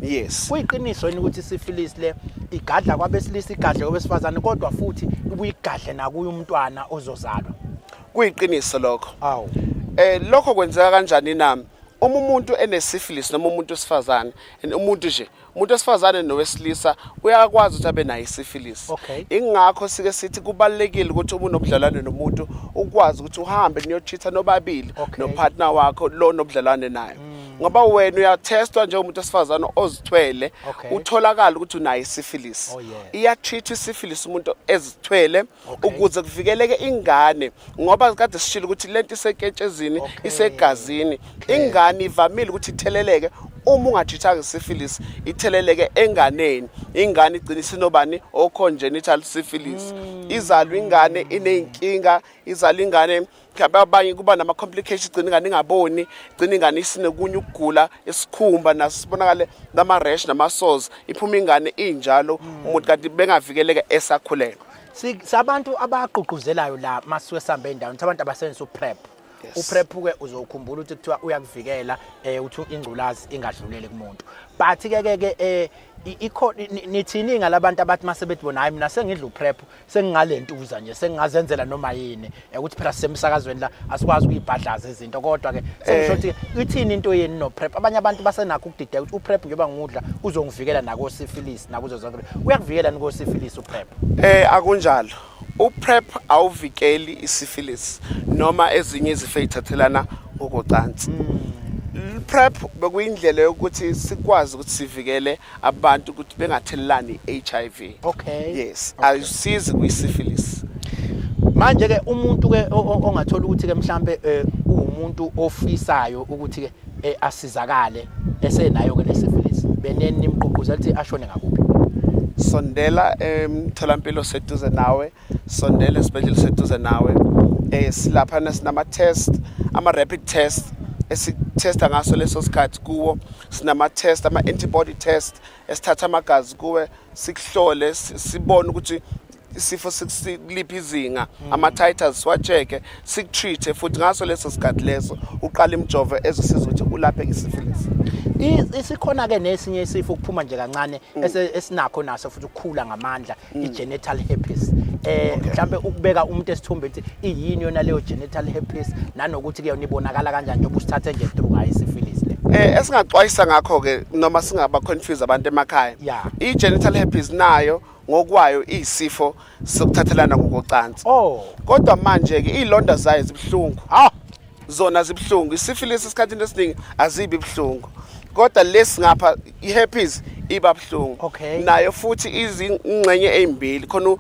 Yes. Kuyiqiniso yini ukuthi isifilisi le igadla kwabesilisa igadla kwabesifazane kodwa futhi ubuyigadle nakuye umntwana ozozalwa? Kuyiqiniso lokho. Lokho kwenzeka kanjani nami? Uma umuntu enesifilisi noma umuntu wesifazane umuntu wesifazane nowesilisa uyakwazi ukuthi abe nayo isifilisi. Ingakho sike sithi kubalekile ukuthi uma unobudlelwane nomuntu ukwazi ukuthi uhambe niyochitha nobabili no partner wakho lo nobudlelwane naye. ngoba wena uyatestwa njengomuntu osifazana ozithwele Okay. utholakala ukuthi unayo isyphilis. Oh, yeah. Iyatreat isyphilis umuntu ezithwele ukuze kuvikeleke ingane ngoba kade sishilo ukuthi lento iseketshezini isegazini. Ingane ivamile ukuthi itheleleke uma ungathithanga isyphilis itheleleke enganeni. Ingane igcina isinobani congenital syphilis. Izalwa ingane ineyinkinga, izalwa ingane mhlawumbe abanye kuba nama complications igcina ingane ingaboni, igcina ingane isinokunye ukugula esikhumba nasibonakale nama rash nama sores iphuma ingane injalo umuntu kanti bengavikeleka esakhulelwa. Sabantu abaqhuquzelayo la masuke sambe endaweni abantu abasebenzisa uPrep. uPrep ke uzokhumbula ukuthi kuthiwa uyakuvikela uthi ingculazi ingadluleli kumuntu. But ke nithini ngalabantu abathi mase bethi bona hayi mina sengidla uPrep sengingalentuza nje sengingazenzela noma yini ukuthi phela sisemsakazweni la asikwazi ukuyibhadlaza izinto kodwa ke sengisho ukuthi ithini into yeni noPrep. Abanye abantu basenakho ukudideka ukuthi uPrep njengoba ngudla uzongivikela nako syphilis nakuzo zonke. Uyakuvikela nako syphilis uPrep? Akunjalo. uPrep awuvikeli isyphilis noma ezinye izifo ezithathelana ngokocansi. uPrep bekuyindlela yokuthi sikwazi ukuthi sivikele abantu ukuthi bengathelelani iHIV. Okay. Yes, ayisizi kwisyphilis. Manje ke umuntu ke ongathola ukuthi ke mhlambe umuntu ofisayo ukuthi ke asizakale esenayo ke lesyphilis. Beneni nimqhuquzela ukuthi ashone ngakuphi? Sondela emtholampilo seduze nawe, sondela esibhedlela seduze nawe. Silapha sinama test, ama rapid test esitesta ngaso leso sikhathi kuwo, sinama test ama antibody test esithatha amagazi kuwe sikuhlole sibone ukuthi isifo sikuliphi izinga, ama titers wacheke sikutreat futhi ngaso leso sikhathi leso uqala imjovo ezosiza ukuthi ulaphe isyphilis. Isikhona ke nesinye isifo ukuphuma nje kancane esinakho naso futhi ukukhula ngamandla i-genital herpes. Mhlambe ukubeka umuntu esithombe ukuthi iyini yona leyo genital herpes nanokuthi ke yonibonakala kanjani njengoba usithathe nje through ngayo isyphilis le. Esingaxwayisa ngakho ke noma singaba confuse abantu emakhaya. I-genital herpes nayo ngokwayo isifo sokuthathelana ngokocansi. Kodwa manje ke ilonda zayo zibhlungu. Zona zibhlungu. Isyphilis isikhathini esiningi azibi ibhlungu. Kodwa lesi ngapha iherpes iba bhlungu. Nayo futhi izingxenye ezimbili khona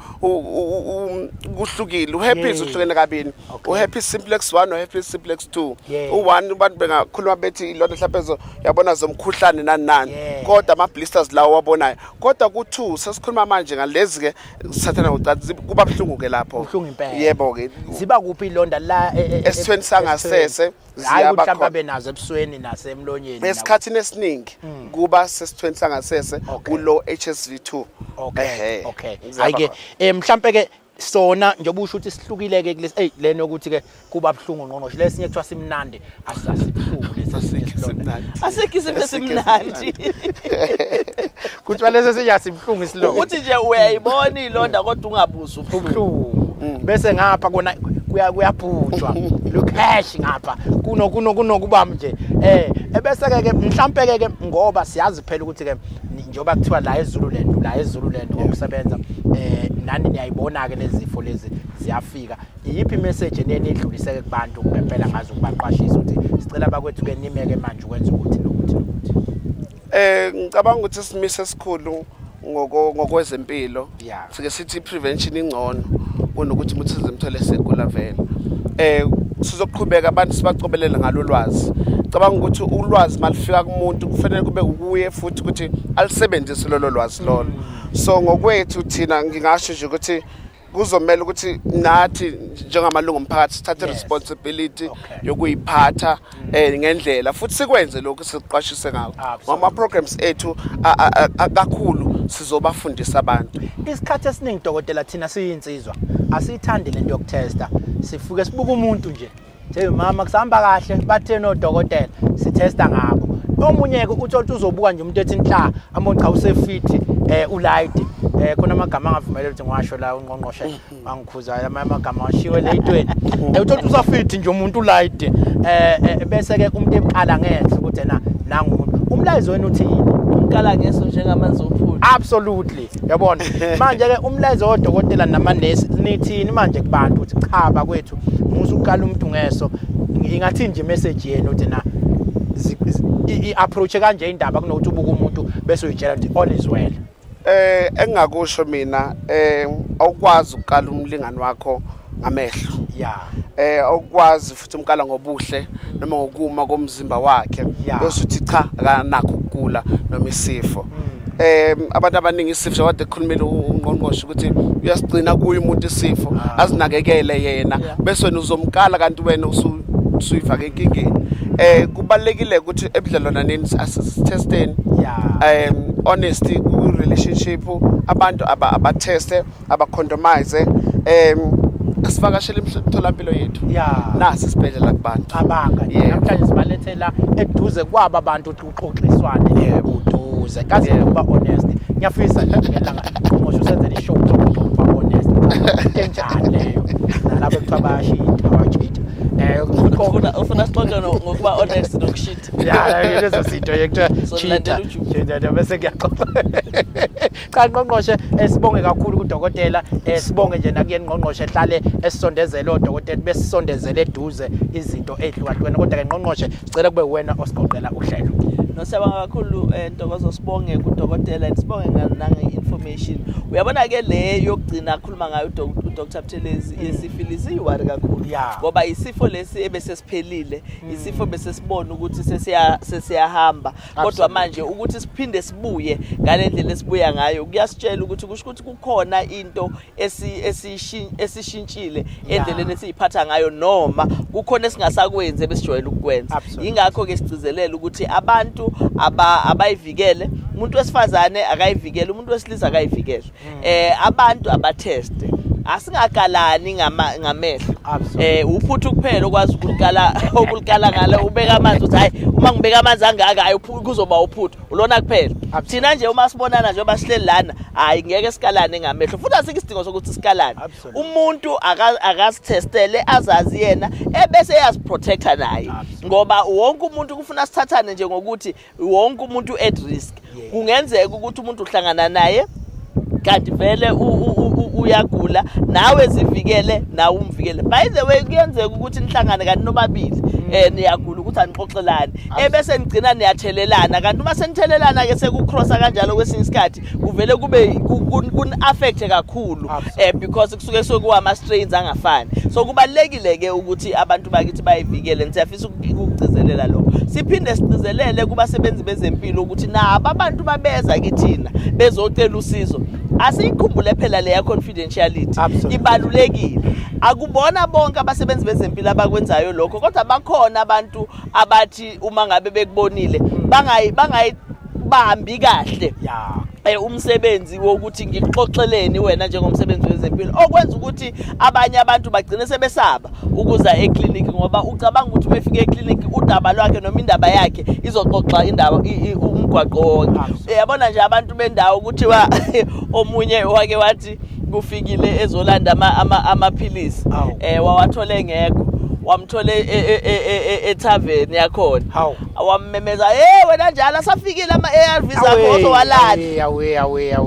kuhlukile. Uherpes uhlukene kabini. Uherpes simplex 1 noherpes simplex 2. U1 abantu bengakhuluma bethi ilona mhlawumbe yabona zomkhuhlane nani. Kodwa ama blisters lawo wabonayo. Kodwa ku2 sesikhuluma manje ngalezi ke sithathana ngocansi kuba bhlungu ke lapho. Bhlungu impela. Yebo ke. Ziba kuphi ilonda la esithweni sangasese ziyaba khona benazo ebusweni nasemlonyeni. Esikhathini esiningi kuba sesithweni sangasese kulo HSV2. Okay. Ayike mhlambe ke sona njengoba usho ukuthi sihlukile ke kulesi leno ukuthi ke kuba bhlungu ngqongqoshe lesinye kuthiwa simnandi asasibhlungu lesinye asekise simnandi kuthiwa lesi siyasibhlungu isilonda ukuthi nje uyayibona ilonda kodwa ungabuza ubhlungu bese ngapha kona kuyabhutshwa lokhash ngapha kunokuba nje ebese ke mhlambe ke ngoba siyazi phela ukuthi ke njengoba kuthiwa la eZululand ngokusebenza nani niyayibona ke lezi zifo lezi ziyafika. Iyiphi message enidluliseke kubantu ngempela ngazo ukubaqwashisa ukuthi sicela bakwethu ke nimeke manje ukwenza ukuthi nokuthi ngicabanga ukuthi simise esikhulu ngokwezempilo. Sike sithi prevention ingcono kunokuthi umuntu sizemthole segula vele. Sizoqhubeka abantu sibacobelele ngalolwazi. Cabanga ukuthi ulwazi malifika kumuntu kufanele kube ukuye futhi ukuthi alisebenzise lolo lwazi lolo. So ngokwethu thina ngingasho nje ukuthi kuzomela ukuthi nathi njengamalungu omphakathi sithathe responsibility yokuyiphatha ngendlela futhi sikwenze lokho siqwashise ngakho. Ngama programs ethu kakhulu sizobafundisa abantu. Isikhathi esiningi dokotela thina siyinsizwa asithandi lento yokutesta sifuke sibuka umuntu nje mama kusahamba kahle bathe no dokotela sitesta ngabo. Omunye ke uthola uzobuka nje umuntu ethi nhla amonti cha usefit ulight khona amagama angavumela ukuthi ngiwasho la uNgqongqoshe angikhuza amagama washiwe layitweni uthola usafit nje umuntu ulight bese ke umuntu eqala ngenhla ukuthi nangu umuntu umlayezo wena uthi yini umqala ngeso njengamanzi ophula. Absolutely yabona manje ke umlayezo wodokotela namanesi nithini manje kubantu ukuthi cha bakwethu musu uqala umuntu ngeso ingathi nje message yena uthi i-approach kanje indaba kunokuthi ubuke umuntu bese uyitshela ukuthi all is well. Engakusho mina awukwazi ukukala umlingani wakho ngamehlo. Awukwazi futhi umkala ngobuhle noma ngokuma komzimba wakhe bese uthi cha akanakho ukugula noma isifo. Abantu abaningi isifo kade ekhulumile uNgqongqoshe ukuthi uyasigcina kuye umuntu isifo azinakekele yena bese wena uzomkala kanti wena usuyifaka enkingeni. Kubalekile ukuthi ebudlelwaneni asitesteni honesty ku relationship abantu abateste abacompromise asivakashele imitholampilo yethu nasi isibhedlela kubantu abanga namhlanje sibalethela eduze kwaba abantu uxoxiswane uduze kaze kuba honest ngiyafisa ngelanga ngosho usenzele ishow ukuba honest enjani leyo nalabo ekuthiwa bayashita ufuna sixoxe ngokuba honest nokushita lezo zinto yekuthiwa bese ngiyaxoxa cha Ngqongqoshe sibonge kakhulu kuDokotela sibonge nje nakuyena Ngqongqoshe ehlale esisondezele oDokotela besisondezele eduze izinto ezihlukahlukene kodwa ke Ngqongqoshe sicela kube wena osiqoqela uhlelo. Nosiyabonga kakhulu Ntokozo sibonge kuDokotela sibonge nange-information. Uyabona ke le yokugcina akhuluma ngayo uDr Buthelezi yesifilisi iyiwari kakhulu ngoba isifo lesi ebesesiphelile isifo besesibona ukuthi sesiyahamba kodwa manje ukuthi siphinde sibuye ngalendlela esibuya ngayo kuyasitshela ukuthi kusho ukuthi kukhona into esishintshile endleleni esiyiphatha ngayo noma kukhona esingasakwenze besijwayele ukukwenza. Ingakho ke sigcizelela ukuthi abantu abayivikele umuntu wesifazane akayivikele umuntu wesilisa akayivikele abantu abateste asingakalani ngamehlo uphuthu kuphela okwazi ukulikala ngale ubeka amanzi uthi hayi uma ngibeka amanzi angaka hayi kuzoba uphuthu ulona kuphela thina nje uma sibonana nje basihleli lana hayi ngeke sikalane ngamehlo futhi asikisidingo sokuthi sikalane umuntu akasithestele azazi yena ebese yaziprotecta naye ngoba wonke umuntu kufuna sithathane nje ngokuthi wonke umuntu at risk kungenzeka ukuthi umuntu uhlangana naye kanti vele uyagula nawe zivikele nawe umvikele. By the way kuyenzeka ukuthi nihlangane kanti nobabili niyagula ukuthi anixoxelane ebese nigcina niyathelelana kanti uma senithelelana ke sekucrossa kanjalo kwesinye isikhathi kuvele kube kun-affect kakhulu because kusuke sokuwa ama-strains angafani. So kubalekile ke ukuthi abantu bakithi bayivikele nisiyafisa ukugcizelela lokho. Siphinde sigcizelele kubasebenzi bezempilo ukuthi nabo abantu babeza kithina bezocela usizo asiyikhumbule phela leya confidentiality ibalulekile. Akubona bonke abasebenzi bezempilo abakwenzayo lokho kodwa bakhona abantu abathi uma ngabe bekubonile bangayibambi kahle umsebenzi wokuthi ngixoxeleni wena njengomsebenzi wezempilo okwenza ukuthi abanye abantu bagcine sebesaba ukuza eclinic ngoba ucabanga ukuthi befike eclinic udaba lwakhe noma indaba yakhe izoxoxa indaba umgwaqo wonke. Yabona nje abantu bendawo ukuthi omunye wake wathi kufikile ezolanda amaphilisi wawathole ngekho wamthole eTavern yakhona wammemeza wena njalo asafikile ama-ARVs akho ozowalanda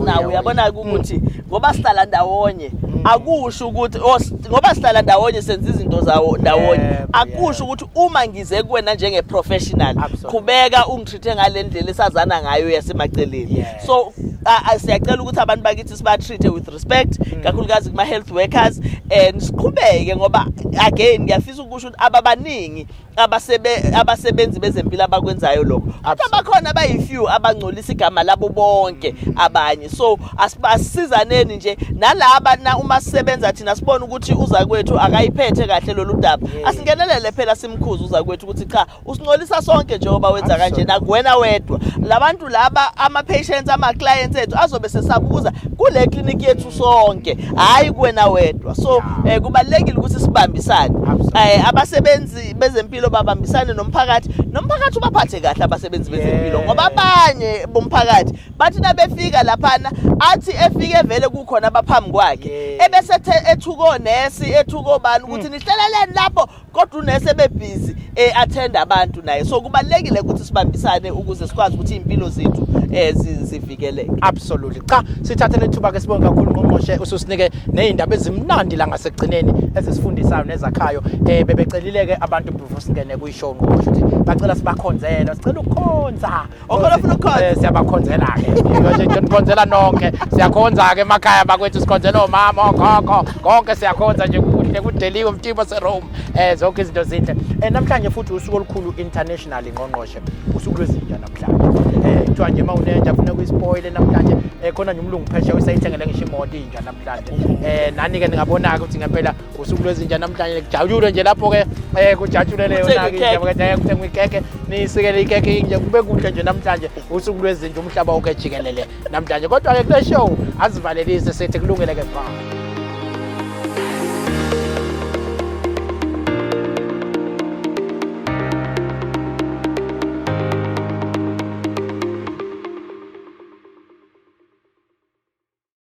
nawe uyabona ukuthi ngoba sihlala ndawonye akusho ukuthi ngoba sihlala ndawonye senza izinto zawo ndawonye akusho ukuthi uma ngize kuwena njenge-professional qhubeka ungitreat ngale ndlela esazana ngayo yasemaceleni. So siyacela ukuthi abantu bakithi siba-treat with respect kakhulukazi kuma-health workers and siqhubeke ngoba again ngiyafisa ukusho ukuthi ababaningi abasebenzi bezempilo abakwenzayo lokho kodwa bakhona abayi-few abangcolisa igama labo bonke abanye. So asisizaneni nje nalaba uma sisebenza thina sibona ukuthi uza kwethu akayiphethe kahle lolu daba asingenelele phela simkhuza uza kwethu ukuthi cha usingcolisa sonke njengoba wenza kanje nakuwena wedwa. Labantu laba ama-patients ama-clients ethu azobe sesabuza kule clinic yethu sonke hayi kuwena wedwa. So kubalekile ukuthi sibambisane abasebenzi bezempilo babambisane nomphakathi ubaphathe kahle abasebenzi bezempilo ngoba abanye bomphakathi bathi nabefika laphana athi efike vele kukhona abaphambi kwakhe ebese ethuko nesi ethuko bani ukuthi nihleleleni lapho kodwa unesi ebebhizi attend abantu naye. So kubalekile ukuthi sibambisane ukuze sikwazi ukuthi impilo zethu zivikeleke. absolutely. Cha sithathe lethuba ke sibonga kakhulu uNgqongqoshe ususinike nezindaba ezimnandi la ngasekugcineni ezisifundisayo nezakhayo bebecelile ke abantu before singene kuyishow uNgqongqoshe ukuthi bacela sibakhonzela sicela ukukhonza okhona ufuna ukukhonza siyabakhonzela ke nje nikhonzela nonke siyakhonza ke emakhaya bakwethu sikhonzela omama okhokho konke siyakhonza nje kuhle kudeliwe umthibo seRome zonke izinto zinhle namhlanje futhi usuku olukhulu international Ngqongqoshe usuku lwezinja namhlanje kuthiwa nje mawunenja ufuna kuyispoil namhlanje khona nje umlungu phesheya usayithengele ngisho imoto inja namhlanje nani ke ningabona ukuthi ngempela usuku lwezinja namhlanje kujatshulwe nje lapho ke kujatshulele yona ke inja kuthenga ikeke nisikele ikeke nje kube kuhle nje namhlanje usuku lwezinja umhlaba wonke jikelele namhlanje kodwa ke kule show azivalelise sethi kulungele ke bha